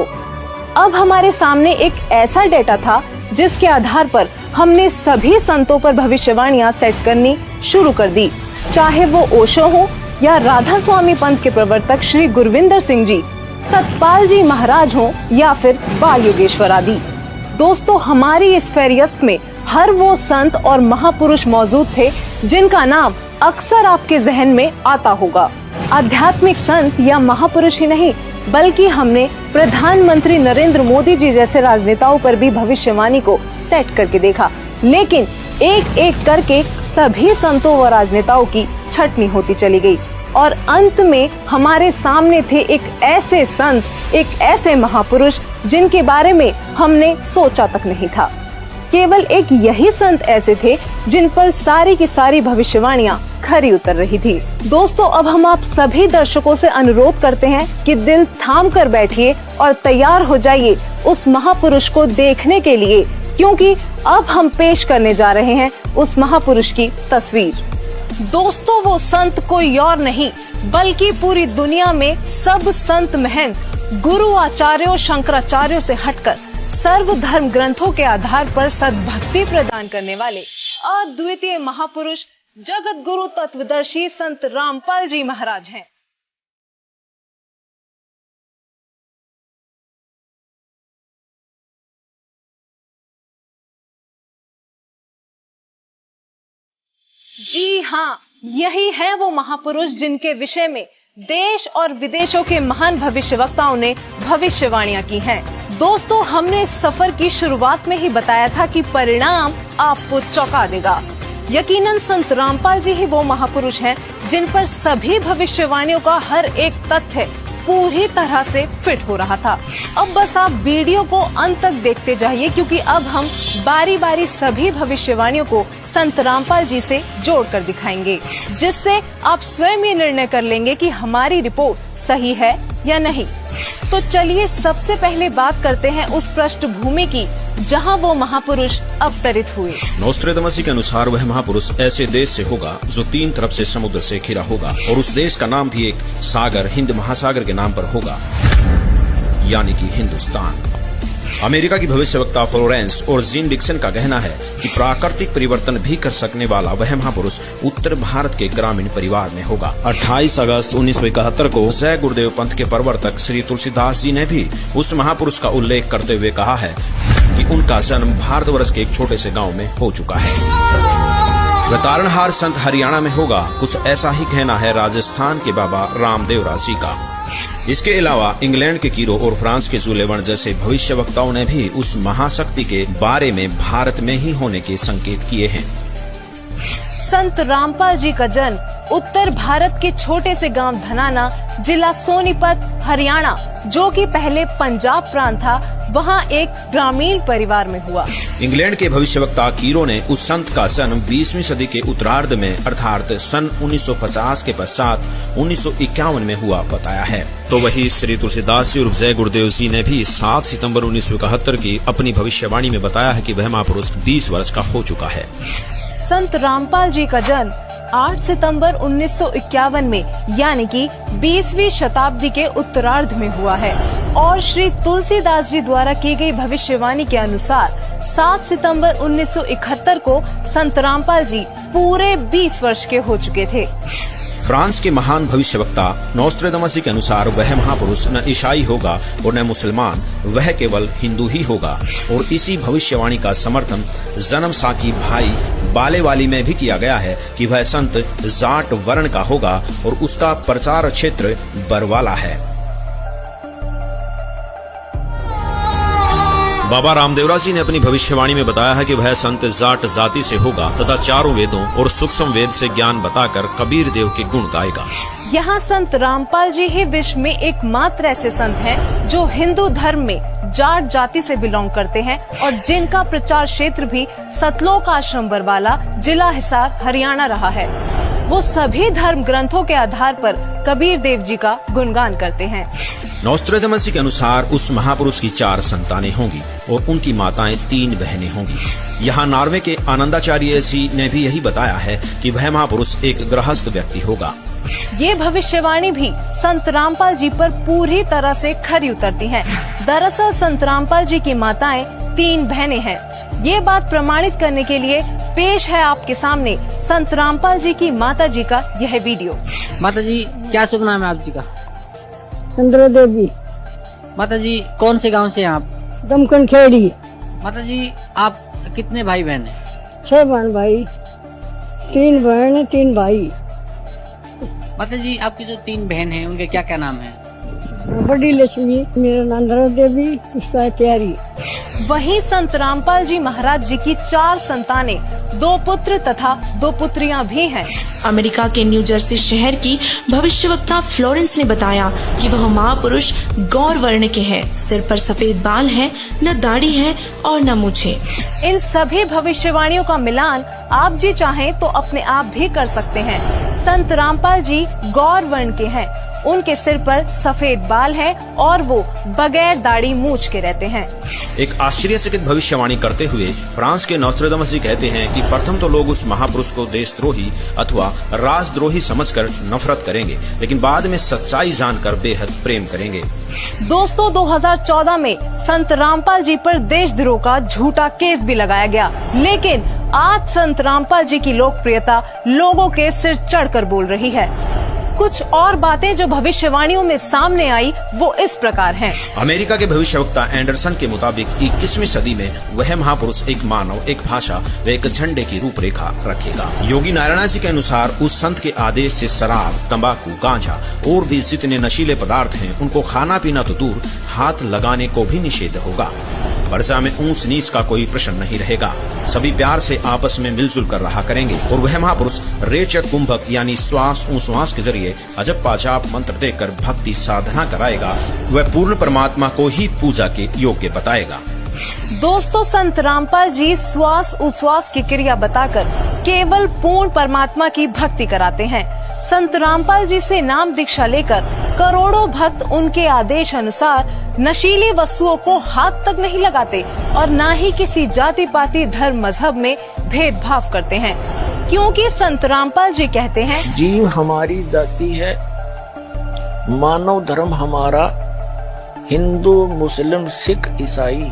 अब हमारे सामने एक ऐसा डेटा था जिसके आधार पर हमने सभी संतों पर भविष्यवाणियां सेट करनी शुरू कर दी, चाहे वो ओशो हो या राधा स्वामी पंथ के प्रवर्तक श्री गुरविंदर सिंह जी, सतपाल जी महाराज हो या फिर बाल योगेश्वर आदि। दोस्तों, हमारी इस फेरियस्त में हर वो संत और महापुरुष मौजूद थे जिनका नाम अक्सर आपके जहन में आता होगा। आध्यात्मिक संत या महापुरुष ही नहीं, बल्कि हमने प्रधानमंत्री नरेंद्र मोदी जी जैसे राजनेताओं पर भी भविष्यवाणी को सेट करके देखा, लेकिन एक एक करके सभी संतों व राजनेताओं की छटनी होती चली गई और अंत में हमारे सामने थे एक ऐसे संत, एक ऐसे महापुरुष जिनके बारे में हमने सोचा तक नहीं था। केवल एक यही संत ऐसे थे जिन पर सारी की सारी भविष्यवाणियां खरी उतर रही थी। दोस्तों, अब हम आप सभी दर्शकों से अनुरोध करते हैं कि दिल थाम कर बैठिए और तैयार हो जाइए उस महापुरुष को देखने के लिए, क्योंकि अब हम पेश करने जा रहे हैं उस महापुरुष की तस्वीर। दोस्तों, वो संत कोई और नहीं बल्कि पूरी दुनिया में सब संत महंत गुरु आचार्यों शंकराचार्यों से हटकर सर्व धर्म ग्रंथों के आधार पर सद्भक्ति प्रदान करने वाले अद्वितीय महापुरुष जगत गुरु तत्वदर्शी संत रामपाल जी महाराज हैं। जी हाँ, यही है वो महापुरुष जिनके विषय में देश और विदेशों के महान भविष्यवक्ताओं ने भविष्यवाणियां की हैं। दोस्तों, हमने इस सफर की शुरुआत में ही बताया था कि परिणाम आपको चौंका देगा। यकीनन संत रामपाल जी ही वो महापुरुष हैं जिन पर सभी भविष्यवाणियों का हर एक तथ्य पूरी तरह से फिट हो रहा था। अब बस आप वीडियो को अंत तक देखते जाइए, क्योंकि अब हम बारी बारी सभी भविष्यवाणियों को संत रामपाल जी से जोड़कर दिखाएंगे, जिससे आप स्वयं ये निर्णय कर लेंगे कि हमारी रिपोर्ट सही है या नहीं। तो चलिए सबसे पहले बात करते हैं उस पृष्ठभूमि की जहां वो महापुरुष अवतरित हुए। नोस्ट्रेदमस के अनुसार वह महापुरुष ऐसे देश से होगा जो 3 तरफ से समुद्र से घिरा होगा और उस देश का नाम भी एक सागर हिंद महासागर के नाम पर होगा, यानी कि हिंदुस्तान। अमेरिका की भविष्यवक्ता फ्लोरेंस और जीन डिक्सन का कहना है कि प्राकृतिक परिवर्तन भी कर सकने वाला वह महापुरुष उत्तर भारत के ग्रामीण परिवार में होगा। 28 अगस्त 1971 को जय गुरुदेव पंथ के प्रवर्तक श्री तुलसीदास जी ने भी उस महापुरुष का उल्लेख करते हुए कहा है कि उनका जन्म भारतवर्ष के एक छोटे से गाँव में हो चुका है। वह तारणहार संत हरियाणा में होगा। कुछ ऐसा ही कहना है राजस्थान के बाबा रामदेव राज जी का। इसके अलावा इंग्लैंड के कीरो और फ्रांस के जुलेवन जैसे भविष्यवक्ताओं ने भी उस महाशक्ति के बारे में भारत में ही होने के संकेत किए हैं। संत रामपाल जी का जन्म उत्तर भारत के छोटे से गांव धनाना, जिला सोनीपत, हरियाणा, जो कि पहले पंजाब प्रांत था, वहां एक ग्रामीण परिवार में हुआ। इंग्लैंड के भविष्यवक्ता कीरो ने उस संत का जन्म 20वीं सदी के उत्तरार्ध में अर्थात सन 1950 के पश्चात 1951 में हुआ बताया है। तो वही श्री तुलसीदास जी और जय गुरुदेव जी ने भी 7 सितंबर 1971 की अपनी भविष्यवाणी में बताया है कि वह महापुरुष 20 वर्ष का हो चुका है। संत रामपाल जी का जन्म 8 सितंबर 1951 में यानी कि 20वीं शताब्दी के उत्तरार्ध में हुआ है और श्री तुलसीदास जी द्वारा की गई भविष्यवाणी के अनुसार 7 सितंबर 1971 को संत रामपाल जी पूरे 20 वर्ष के हो चुके थे। फ्रांस के महान भविष्यवक्ता नोस्ट्रेदमस के अनुसार वह महापुरुष न ईसाई होगा और न मुसलमान, वह केवल हिंदू ही होगा। और इसी भविष्यवाणी का समर्थन जन्म साकी भाई बालेवाली में भी किया गया है कि वह संत जाट वर्ण का होगा और उसका प्रचार क्षेत्र बरवाला है। बाबा रामदेवरा जी ने अपनी भविष्यवाणी में बताया है कि वह संत जाट जाति से होगा तथा चारों वेदों और सूक्ष्म वेद से ज्ञान बताकर कबीर देव के गुण गाएगा। यहाँ संत रामपाल जी ही विश्व में एकमात्र ऐसे संत हैं जो हिंदू धर्म में जाट जाति से बिलोंग करते हैं और जिनका प्रचार क्षेत्र भी सतलोक आश्रम बरवाला, जिला हिसार, हरियाणा रहा है। वो सभी धर्म ग्रंथों के आधार पर कबीर देव जी का गुणगान करते हैं। नॉस्ट्रेडमस के अनुसार उस महापुरुष की 4 संतानें होंगी और उनकी माताएं 3 बहनें होंगी। यहाँ नॉर्वे के आनंदाचार्य जी ने भी यही बताया है कि वह महापुरुष एक गृहस्थ व्यक्ति होगा। ये भविष्यवाणी भी संत रामपाल जी पर पूरी तरह से खरी उतरती है। दरअसल संत रामपाल जी की माताएं 3 बहनें हैं। ये बात प्रमाणित करने के लिए पेश है आपके सामने संत रामपाल जी की माता जी का यह वीडियो। माता जी, क्या शुभ नाम है आप जी का? चंद्र देवी। माता जी, कौन से गांव से हैं आप? दमकन खेड़ी। माता जी, आप कितने भाई बहन हैं? 6 बहन भाई, 3 बहन 3 भाई। माता जी, आपकी जो 3 बहन हैं उनके क्या क्या नाम है? बड़ी लक्ष्मी, मेरा नाम धरा देवी, पुष्पा त्यारी। वहीं संत रामपाल जी महाराज जी की 4 संतानें, 2 पुत्र तथा 2 पुत्रियां भी हैं। अमेरिका के न्यू जर्सी शहर की भविष्यवक्ता फ्लोरेंस ने बताया कि वह महापुरुष गौर वर्ण के हैं, सिर पर सफेद बाल है, न दाढ़ी है और न मूछें। इन सभी भविष्यवाणियों का मिलान आप जी चाहें तो अपने आप भी कर सकते हैं। संत रामपाल जी गौर वर्ण के हैं, उनके सिर पर सफेद बाल है और वो बगैर दाढ़ी मूछ के रहते हैं। एक आश्चर्यचकित भविष्यवाणी करते हुए फ्रांस के नॉस्ट्रेडमस जी कहते हैं कि प्रथम तो लोग उस महापुरुष को देशद्रोही अथवा राजद्रोही समझकर नफरत करेंगे, लेकिन बाद में सच्चाई जानकर बेहद प्रेम करेंगे। दोस्तों, 2014 में संत रामपाल जी पर देशद्रोह का झूठा केस भी लगाया गया, लेकिन आज संत रामपाल जी की लोकप्रियता लोगों के सिर चढ़कर बोल रही है। कुछ और बातें जो भविष्यवाणियों में सामने आई वो इस प्रकार हैं। अमेरिका के भविष्यवक्ता एंडरसन के मुताबिक 21वीं सदी में वह महापुरुष एक मानव, एक भाषा व एक झंडे की रूपरेखा रखेगा। योगी नारायण जी के अनुसार उस संत के आदेश से शराब, तंबाकू, गांजा और भी जितने नशीले पदार्थ हैं उनको खाना पीना तो दूर, हाथ लगाने को भी निषेध होगा। वर्षा में ऊंच नीच का कोई प्रश्न नहीं रहेगा। सभी प्यार से आपस में मिलजुल कर रहा करेंगे और वह महापुरुष रेचक कुंभक यानी श्वास उश्वास के जरिए अजप्पा जाप मंत्र देकर भक्ति साधना कराएगा। वह पूर्ण परमात्मा को ही पूजा के योग्य बताएगा। दोस्तों, संत रामपाल जी श्वास उश्वास की क्रिया बताकर केवल पूर्ण परमात्मा की भक्ति कराते हैं। संत रामपाल जी से नाम दीक्षा लेकर करोड़ों भक्त उनके आदेश अनुसार नशीली वस्तुओं को हाथ तक नहीं लगाते और न ही किसी जाति पाति धर्म मजहब में भेदभाव करते हैं, क्योंकि संत रामपाल जी कहते हैं, जीव हमारी जाति है, मानव धर्म हमारा, हिंदू मुस्लिम सिख ईसाई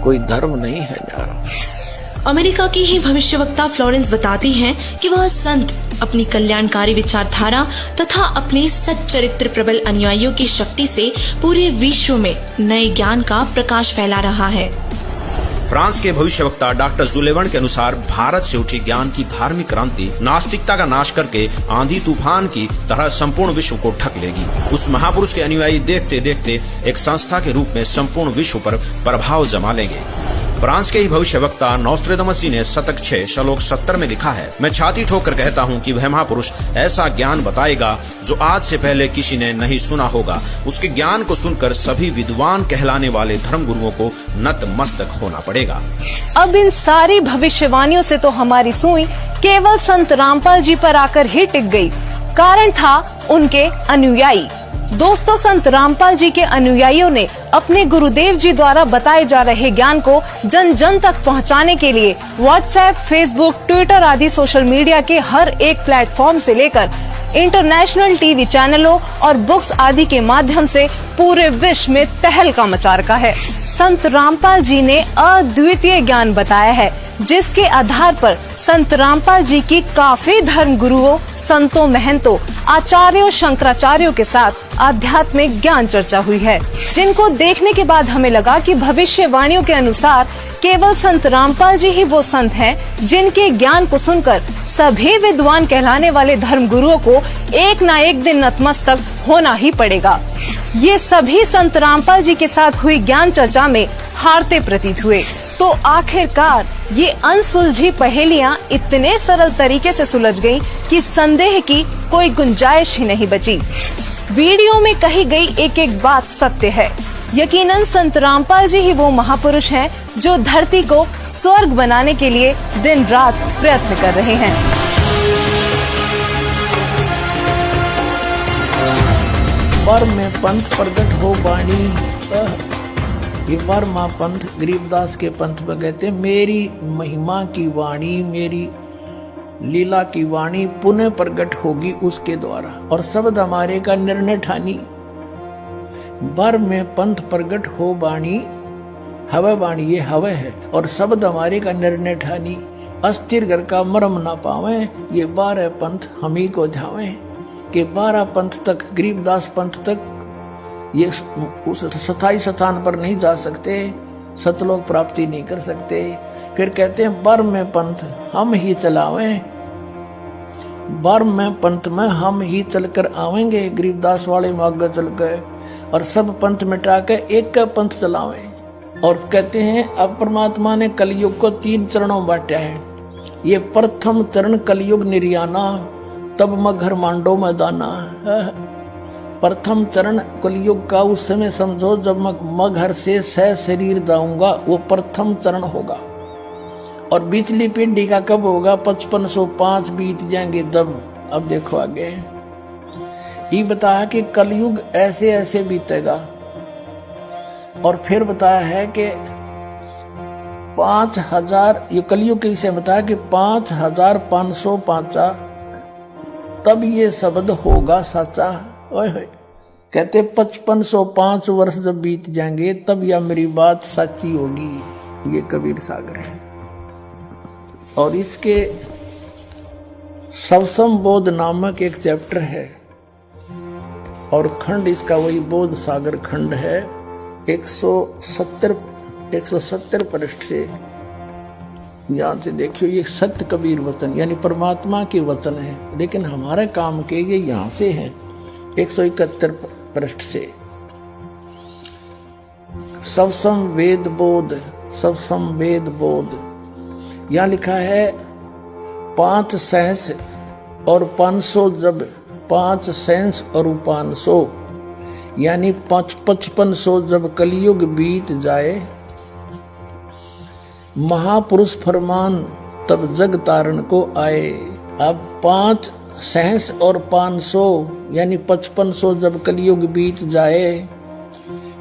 कोई धर्म नहीं है न्यारा। अमेरिका की ही भविष्यवक्ता फ्लोरेंस बताती हैं कि वह संत अपनी कल्याणकारी विचारधारा तथा अपने सच्चरित्र प्रबल अनुयायियों की शक्ति से पूरे विश्व में नए ज्ञान का प्रकाश फैला रहा है। फ्रांस के भविष्यवक्ता डॉक्टर जुलेवन के अनुसार भारत से उठी ज्ञान की धार्मिक क्रांति नास्तिकता का नाश करके आंधी तूफान की तरह संपूर्ण विश्व को ढक लेगी। उस महापुरुष के अनुयायी देखते देखते एक संस्था के रूप में संपूर्ण विश्व पर प्रभाव जमा लेंगे। फ्रांस के ही भविष्यवक्ता नॉस्ट्रेडमस जी ने शतक 6 श्लोक 70 में लिखा है, मैं छाती ठोक कर कहता हूँ कि वह महापुरुष ऐसा ज्ञान बताएगा जो आज से पहले किसी ने नहीं सुना होगा। उसके ज्ञान को सुनकर सभी विद्वान कहलाने वाले धर्म गुरुओं को नतमस्तक होना पड़ेगा। अब इन सारी भविष्यवाणियों से तो हमारी सुई केवल संत रामपाल जी पर आकर ही टिक गई। कारण था उनके अनुयायी। दोस्तों, संत रामपाल जी के अनुयायियों ने अपने गुरुदेव जी द्वारा बताए जा रहे ज्ञान को जन जन तक पहुंचाने के लिए व्हाट्सएप, फेसबुक, ट्विटर आदि सोशल मीडिया के हर एक प्लेटफॉर्म से लेकर इंटरनेशनल टीवी चैनलों और बुक्स आदि के माध्यम से पूरे विश्व में तहलका मचा रखा है। संत रामपाल जी ने अद्वितीय ज्ञान बताया है, जिसके आधार पर संत रामपाल जी की काफी धर्म गुरुओं, संतों, महंतों, आचार्यों, शंकराचार्यों के साथ आध्यात्मिक ज्ञान चर्चा हुई है, जिनको देखने के बाद हमें लगा कि भविष्यवाणियों के अनुसार केवल संत रामपाल जी ही वो संत हैं जिनके ज्ञान को सुनकर सभी विद्वान कहलाने वाले धर्म गुरुओं को एक ना एक दिन नतमस्तक होना ही पड़ेगा। ये सभी संत रामपाल जी के साथ हुई ज्ञान चर्चा में हारते प्रतीत हुए। तो आखिरकार ये अनसुलझी पहेलियां इतने सरल तरीके से सुलझ गईं कि संदेह की कोई गुंजाइश ही नहीं बची। वीडियो में कही गई एक एक बात सत्य है। यकीनन संत रामपाल जी ही वो महापुरुष हैं जो धरती को स्वर्ग बनाने के लिए दिन रात प्रयत्न कर रहे हैं। पर में पंथ प्रगट हो बाणी, ये वर्मा पंथ गरीबदास के पंथ में कहते हैं, मेरी महिमा की वाणी, मेरी लीला की वाणी पुनः प्रकट होगी उसके द्वारा, और शब्द हमारे का निर्णय ठानी। बर में पंथ प्रगट हो बाणी, हवे बाणी ये हवे है, और शब्द हमारे का निर्णय ठानी। अस्थिर घर का मरम ना पावे, ये 12 पंथ हम ही को ध्यावे। कि 12 पंथ तक, गरीबदास पंथ तक ये उस स्थायी स्थान पर नहीं जा सकते, सतलोक प्राप्ति नहीं कर सकते। फिर कहते हैं बर में पंथ हम ही चलावे, बर में पंथ में हम ही चलकर आवेंगे। गरीबदास वाले में आगे चल गए और सब पंथ मिटा के एक का पंथ चलावे। और कहते हैं अब परमात्मा ने कलयुग को 3 चरणों बांटा है। ये प्रथम चरण कलयुग निर्याना, तब मैं घर मांडो में दाना। प्रथम चरण कलयुग का उस समय समझो जब मैं घर से सह शरीर जाऊंगा, वो प्रथम चरण होगा। और बीचली पीढ़ी का कब होगा? 5505 बीत जाएंगे तब। अब देखो आगे ये बताया कि कलयुग ऐसे ऐसे बीतेगा। और फिर बताया है कि 5000, ये कलयुग के विषय बताया कि 5505 तब ये शब्द होगा साचा। ओए कहते 5505 वर्ष जब बीत जाएंगे तब यह मेरी बात सच्ची होगी। ये कबीर सागर है। और इसके सवसम बोध नामक एक चैप्टर है और खंड इसका वही बोध सागर खंड है। 170 पृष्ठ से यहां से देखियो, ये सत्य कबीर वचन यानी परमात्मा के वचन है, लेकिन हमारे काम के ये यहां से हैं। 171 पृष्ठ से सवसम वेद बोध, सवसम वेद बोध यहां लिखा है 5 सहस और 500 जब 5 सहस और 500 यानी 5500 जब कलयुग बीत जाए, महापुरुष फरमान तब जग तारण को आए। अब 5 सहस और 500 यानी 5500 जब कलयुग बीत जाए,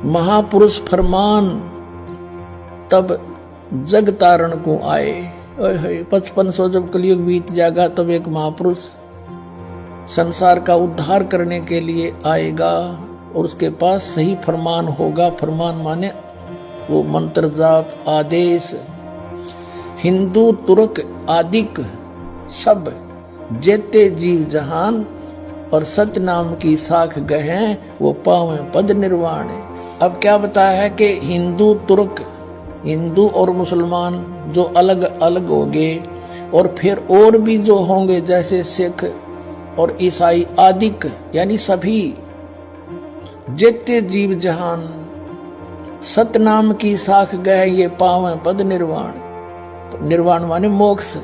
महापुरुष फरमान तब जग तारण को आए। 5500 जब कलयुग बीत जाएगा तब एक महापुरुष संसार का उद्धार करने के लिए आएगा और उसके पास सही फरमान होगा। फरमान माने वो मंत्र जाप आदेश। हिंदू तुर्क आदिक सब जेते जीव जहान और सत्य नाम की साख गहें, वो पावे पद निर्वाण। अब क्या बताया है कि हिंदू तुर्क, हिंदू और मुसलमान जो अलग अलग होंगे, और फिर और भी जो होंगे जैसे सिख और ईसाई आदिक यानी सभी जेते जीव जहान सतनाम की साख गए, ये पावे पद निर्वाण। तो निर्वाण माने मोक्ष,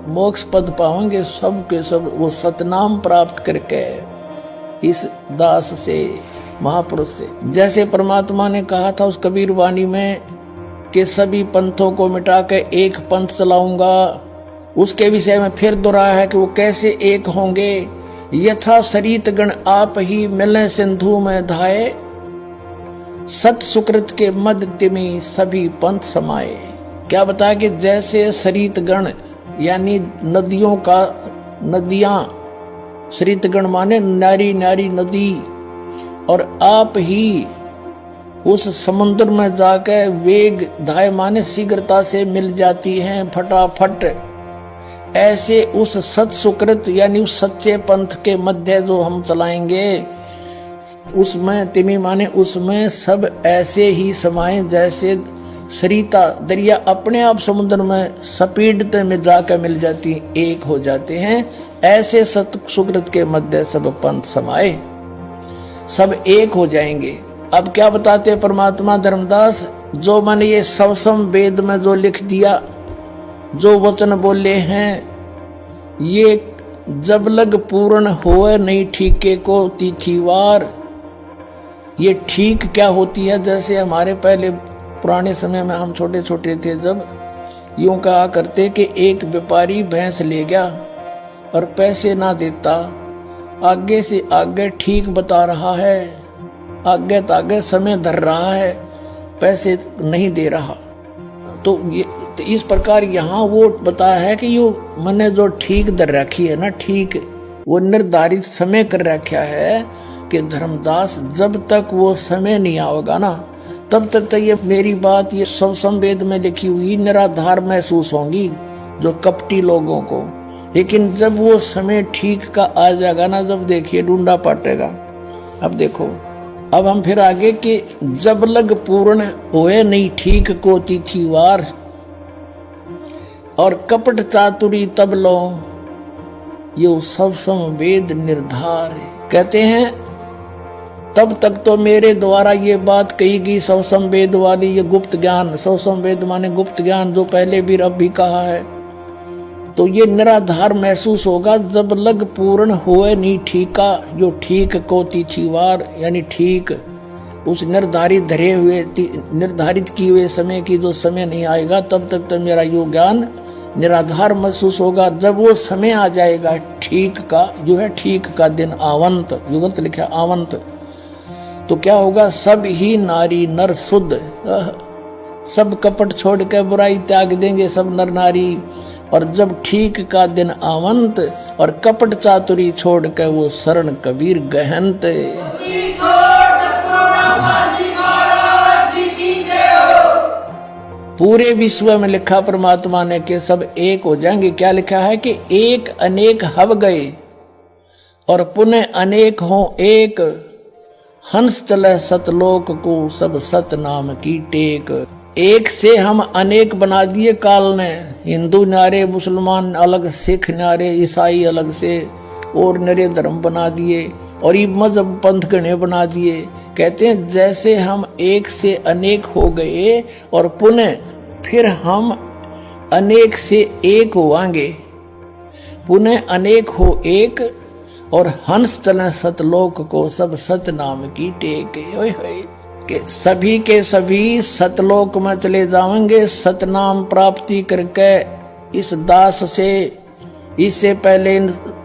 मोक्ष पद पाएंगे सब के सब वो सतनाम प्राप्त करके इस दास से, महापुरुष से। जैसे परमात्मा ने कहा था उस कबीर वाणी में कि सभी पंथों को मिटा के एक पंथ चलाऊंगा, उसके विषय में फिर दोहराया है कि वो कैसे एक होंगे। यथा सरित गण आप ही मिले सिंधु में धाये, सत सुकृत के मध्य में सभी पंथ समाये। क्या बताया कि जैसे सरित गण यानी नदियों का, नदियां, सरित गण माने नारी नारी नदी, और आप ही उस समुद्र में जाके वेग धाय माने शीघ्रता से मिल जाती हैं फटाफट। ऐसे उस सत सुकृत यानी उस सच्चे पंथ के मध्य जो हम चलाएंगे, उसमें तिमी माने उसमें सब ऐसे ही समाये जैसे सरिता दरिया अपने आप समुद्र में स्पीडते में जाकर मिल जाती, एक हो जाते हैं। ऐसे सत सुकृत के मध्य सब पंथ समाये, सब एक हो जाएंगे। अब क्या बताते परमात्मा धर्मदास, जो मैंने ये सवसम वेद में जो लिख दिया, जो वचन बोले हैं, ये जब लग पूर्ण होए नहीं ठीके को तिथिवार। ये ठीक क्या होती है? जैसे हमारे पहले पुराने समय में हम छोटे छोटे थे, जब यूं कहा करते कि एक व्यापारी भैंस ले गया और पैसे ना देता, आगे से आगे ठीक बता रहा है, आगे तागे समय धर रहा है, पैसे नहीं दे रहा। तो इस प्रकार यहाँ वो बताया है कि यो मैंने जो ठीक दर रखी है ना, ठीक वो निर्धारित समय कर रखा है कि धर्मदास जब तक वो समय नहीं आएगा ना, तब तक तो ये मेरी बात ये सब संवेद में लिखी हुई निराधार महसूस होंगी जो कपटी लोगों को। लेकिन जब वो समय ठीक का आ जाएगा ना, जब देखिए ढूंढा पाटेगा। अब देखो, अब हम फिर आगे कि जब लग पूर्ण होए नहीं ठीक को तिथिवार, और कपट चातुरी तब लो यो सब संवेद निर्धार। कहते हैं तब तक तो मेरे द्वारा ये बात कही गई सब संवेद वाली, ये गुप्त ज्ञान, सब संवेद माने गुप्त ज्ञान, जो पहले भी रब भी कहा है। तो ये निराधार महसूस होगा जब लग पूर्ण होए नहीं ठीका, जो ठीक को तिथिवार, यानी ठीक उस निर्धारित धरे हुए निर्धारित किए हुए समय की जो समय नहीं आएगा, तब तक तो मेरा यो ज्ञान निराधार महसूस होगा। जब वो समय आ जाएगा ठीक का, जो है ठीक का दिन आवंत, युगंत लिखा आवंत, तो क्या होगा? सब ही नारी नर शुद्ध, सब कपट छोड़ कर बुराई त्याग देंगे सब नर नारी। और जब ठीक का दिन आवंत, और कपट चातुरी छोड़ कर वो शरण कबीर गहनत। पूरे विश्व में लिखा परमात्मा ने कि सब एक हो जाएंगे। क्या लिखा है कि एक अनेक हव गए और पुनः अनेक हो एक, हंस चले सतलोक को सब सत नाम की टेक। एक से हम अनेक बना दिए काल ने, हिंदू नारे, मुसलमान अलग, सिख नारे, ईसाई अलग से, और नरे धर्म बना दिए, और ये मजहब पंथ गणे बना दिए। कहते हैं जैसे हम एक से अनेक हो गए और पुनः फिर हम अनेक से एक होवांगे, पुनः अनेक हो एक, और हंस चले सतलोक को सब सत नाम की टेक। ओए होए के सभी सतलोक में चले जाएंगे सतनाम प्राप्ति करके। इस दास से, इससे पहले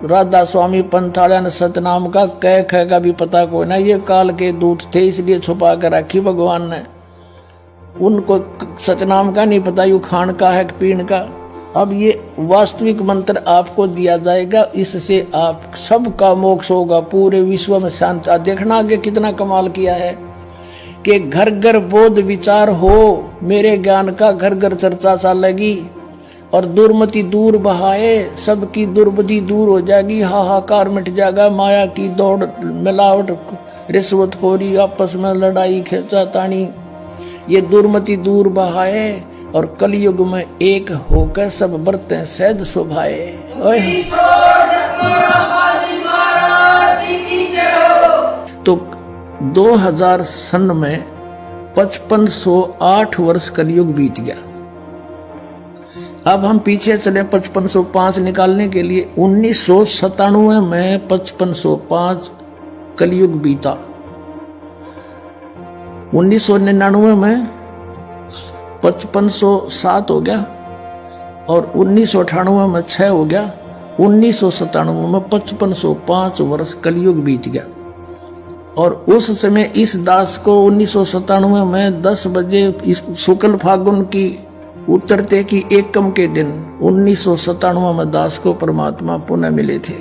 राधा स्वामी पंथाला ने सतनाम का कह ख का भी पता कोई ना, ये काल के दूत थे इसलिए छुपा कर रखी भगवान ने, उनको सतनाम का नहीं पता यू खान का है पीण का। अब ये वास्तविक मंत्र आपको दिया जाएगा, इससे आप सबका मोक्ष होगा, पूरे विश्व में शांति। देखना आगे कितना कमाल किया है कि घर घर बोध विचार हो, मेरे ज्ञान का घर घर चर्चा चलेगी, और दुर्मति दूर बहाए, सबकी दुर्बुद्धि दूर हो जाएगी, हाहाकार मिट जाएगा, माया की दौड़, मिलावट, रिश्वतखोरी, आपस में लड़ाई खींचातानी, ये दुर्मति दूर बहाए, और कलयुग में एक होकर सब बरतें सहज शोभाए। तो 2000 सन में 5508 वर्ष कलयुग बीत गया। अब हम पीछे चले 5505 निकालने के लिए। 1997 में 5505 कलयुग बीता, 1999 में 5507 हो गया, और 1998 में 6 हो गया, 1997 में 5505 वर्ष कलयुग बीत गया। और उस समय इस दास को 1997 में 10 बजे इस शुक्ल फागुन की उत्तरते की एकम के दिन 1997 में दास को परमात्मा पुनः मिले थे।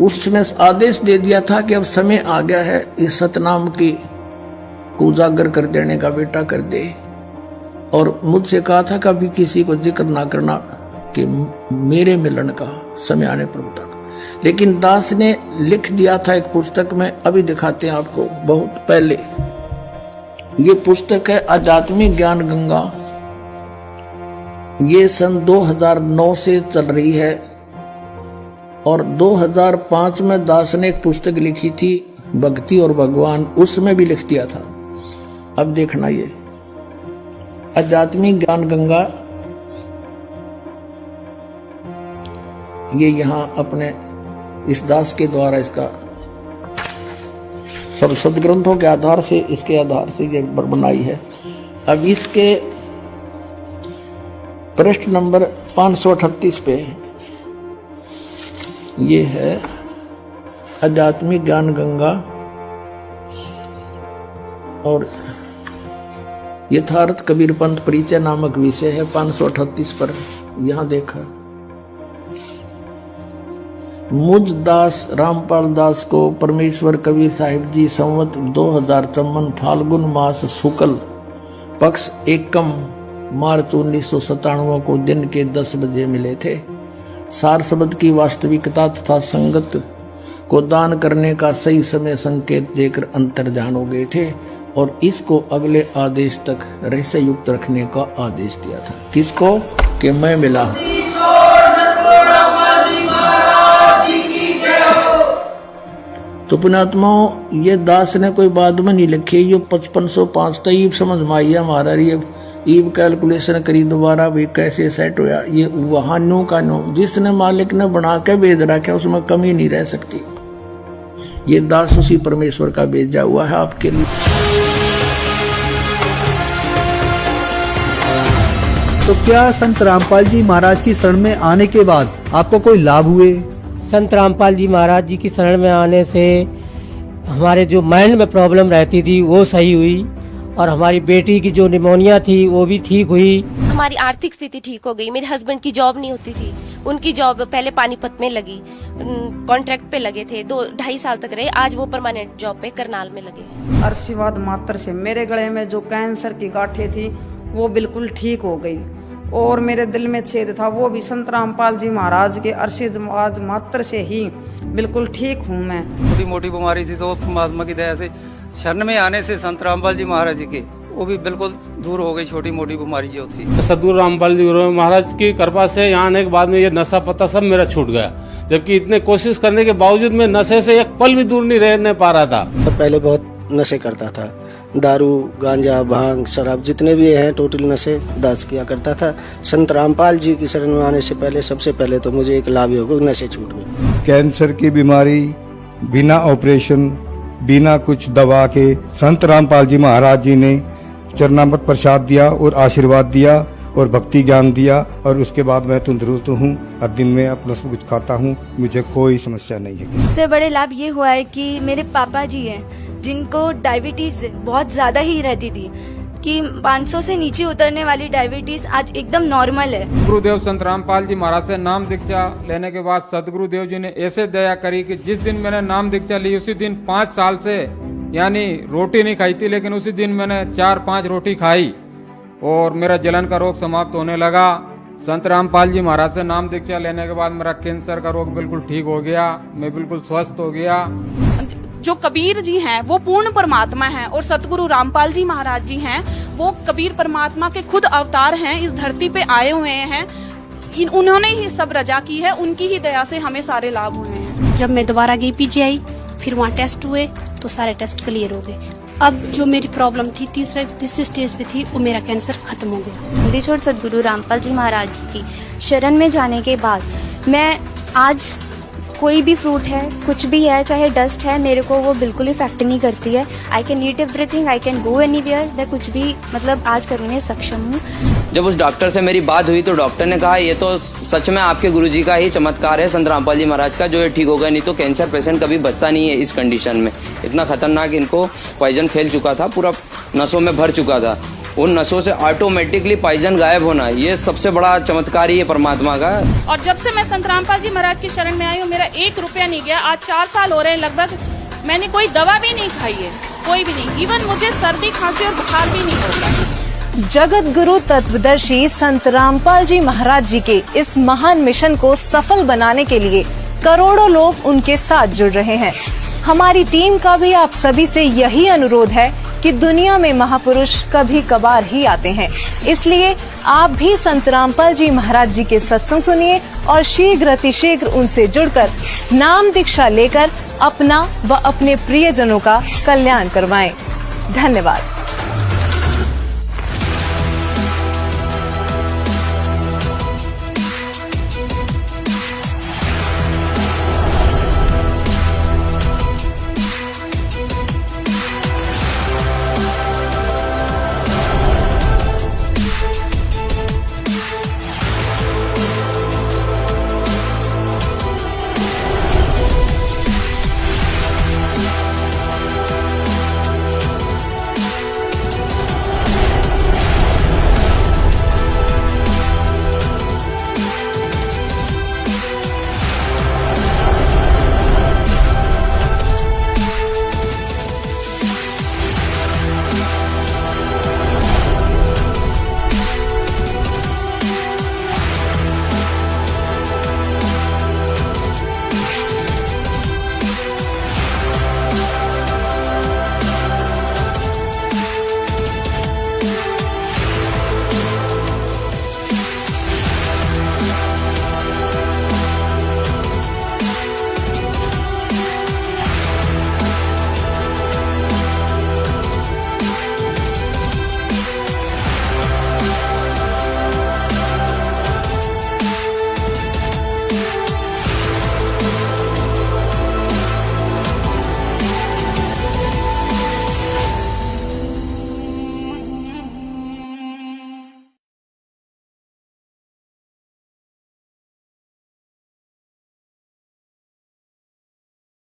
उसने आदेश दे दिया था कि अब समय आ गया है इस सतनाम की उजागर कर देने का, बेटा कर दे। और मुझसे कहा था कभी किसी को जिक्र ना करना कि मेरे मिलन का समय आने पर बता। लेकिन दास ने लिख दिया था एक पुस्तक में, अभी दिखाते हैं आपको, बहुत पहले। ये पुस्तक है आध्यात्मिक ज्ञान गंगा, ये सन 2009 से चल रही है और 2005 में दास ने एक पुस्तक लिखी थी भक्ति और भगवान, उसमें भी लिख दिया था। अब देखना ये आध्यात्मिक ज्ञान गंगा, ये यहाँ अपने इस दास के द्वारा इसका सब सदग्रंथों के आधार से, इसके आधार से ये बनाई है। अब इसके पृष्ठ नंबर 538 पे ये है आध्यात्मिक ज्ञान गंगा और यथार्थ कबीर पंथ परिचय नामक विषय है। 538 पर यहां देखा, मुझ दास रामपाल दास को परमेश्वर कबीर साहिब जी संवत 2054 फाल्गुन मास शुक्ल पक्ष एकम मार्च 1997 को दिन के 10 बजे मिले थे। सार शब्द की वास्तविकता तथा संगत को दान करने का सही समय संकेत देकर अंतर्ध्यान हो गए थे और इसको अगले आदेश तक रहस्य युक्त रखने का आदेश दिया था। किसको? कि मैं मिला। तो पुण्यात्माओं, ये दास ने कोई बाद में नहीं लिखी, ये 5505 तक समझ में आई है हमारा। ये ईब कैलकुलेशन करी दोबारा भी कैसे सेट हुआ, ये वहां नो का नो जिसने मालिक ने बना के भेज रखा उसमें कमी नहीं रह सकती। ये दास उसी परमेश्वर का भेजा हुआ है आपके लिए। तो क्या संत रामपाल जी महाराज की शरण में आने के बाद आपको कोई लाभ हुए? संत रामपाल जी महाराज जी की शरण में आने से हमारे जो माइंड में प्रॉब्लम रहती थी वो सही हुई और हमारी बेटी की जो निमोनिया थी वो भी ठीक हुई। हमारी आर्थिक स्थिति ठीक हो गई। मेरे हस्बैंड की जॉब नहीं होती थी, उनकी जॉब पहले पानीपत में लगी, कॉन्ट्रैक्ट पे लगे थे, 2-2.5 साल तक रहे। आज वो परमानेंट जॉब पे करनाल में लगे। आशीर्वाद मात्र से मेरे गले में जो कैंसर की गांठें थी वो बिल्कुल ठीक हो गई और मेरे दिल में छेद था वो भी संत रामपाल जी महाराज के आशीर्वाद मात्र से ही बिल्कुल ठीक हूँ मैं। छोटी मोटी बीमारी थी तो परमात्मा की दया से शरण में आने से संत रामपाल जी महाराज जी के वो भी बिल्कुल दूर हो गई, छोटी मोटी बीमारी जो थी। सदगुरु रामपाल जी महाराज की कृपा से यहाँ आने के बाद में ये नशा पता सब मेरा छूट गया, जबकि इतने कोशिश करने के बावजूद मैं नशे से एक पल भी दूर नहीं रहने पा रहा था। तो पहले बहुत नशे करता था, दारू गांजा भांग शराब जितने भी हैं टोटल नशे दास किया करता था। संत रामपाल जी की शरण में आने से पहले सबसे पहले तो मुझे एक लाभ हो गया, नशे छूट गए। कैंसर की बीमारी बिना ऑपरेशन बिना कुछ दवा के संत रामपाल जी महाराज जी ने चरणामृत प्रसाद दिया और आशीर्वाद दिया और भक्ति ज्ञान दिया और उसके बाद मैं तंदुरुस्त हूँ और दिन में अपना सब कुछ खाता हूँ, मुझे कोई समस्या नहीं है। सबसे बड़े लाभ ये हुआ है कि मेरे पापा जी हैं जिनको डायबिटीज बहुत ज्यादा ही रहती थी कि 500 से नीचे उतरने वाली डायबिटीज आज एकदम नॉर्मल है। गुरुदेव संत रामपाल जी महाराज से नाम दीक्षा लेने के बाद सदगुरु देव जी ने ऐसे दया करी कि जिस दिन मैंने नाम दीक्षा ली उसी दिन 5 साल से यानी रोटी नहीं खाई थी, लेकिन उसी दिन मैंने 4-5 रोटी खाई और मेरा जलन का रोग समाप्त होने लगा। संत रामपाल जी महाराज से नाम दीक्षा लेने के बाद मेरा कैंसर का रोग बिल्कुल ठीक हो गया, मैं बिल्कुल स्वस्थ हो गया। जो कबीर जी हैं वो पूर्ण परमात्मा हैं और सतगुरु रामपाल जी महाराज जी हैं वो कबीर परमात्मा के खुद अवतार हैं, इस धरती पे आए हुए हैं। उन्होंने ही सब रजा की है, उनकी ही दया से हमें सारे लाभ हुए हैं। जब मैं दोबारा गई पीजीआई, फिर वहाँ टेस्ट हुए तो सारे टेस्ट क्लियर हो गए। अब जो मेरी प्रॉब्लम थी तीसरे स्टेज पे थी वो मेरा कैंसर खत्म हो गया। हिंदी छोड़ सतगुरु रामपाल जी महाराज की शरण में जाने के बाद मैं आज कोई भी फ्रूट है कुछ भी है चाहे डस्ट है मेरे को वो बिल्कुल इफेक्ट नहीं करती है। I can eat everything, I can go anywhere, मैं कुछ भी मतलब आज करने में सक्षम हूँ। जब उस डॉक्टर से मेरी बात हुई तो डॉक्टर ने कहा ये तो सच में आपके गुरुजी का ही चमत्कार है संत रामपाल जी महाराज का, जो ये ठीक होगा, नहीं तो कैंसर पेशेंट कभी बचता नहीं है इस कंडीशन में। इतना खतरनाक इनको पॉइजन फैल चुका था, पूरा नसों में भर चुका था। उन नसों से ऑटोमेटिकली पॉइजन गायब होना, ये सबसे बड़ा चमत्कार ही है परमात्मा का। और जब से मैं संत रामपाल जी महाराज की शरण में आई हूँ मेरा 1 रुपया नहीं गया। आज 4 साल हो रहे हैं लगभग, मैंने कोई दवा भी नहीं खाई है, कोई भी नहीं। इवन मुझे सर्दी खांसी और बुखार भी नहीं होता। जगत गुरु तत्वदर्शी संत रामपाल जी महाराज जी के इस महान मिशन को सफल बनाने के लिए करोड़ों लोग उनके साथ जुड़ रहे हैं। हमारी टीम का भी आप सभी से यही अनुरोध है कि दुनिया में महापुरुष कभी कभार ही आते हैं। इसलिए आप भी संत रामपाल जी महाराज जी के सत्संग सुनिए और शीघ्र अतिशीघ्र उनसे जुड़कर नाम दीक्षा लेकर अपना व अपने प्रियजनों का कल्याण करवाएं। धन्यवाद।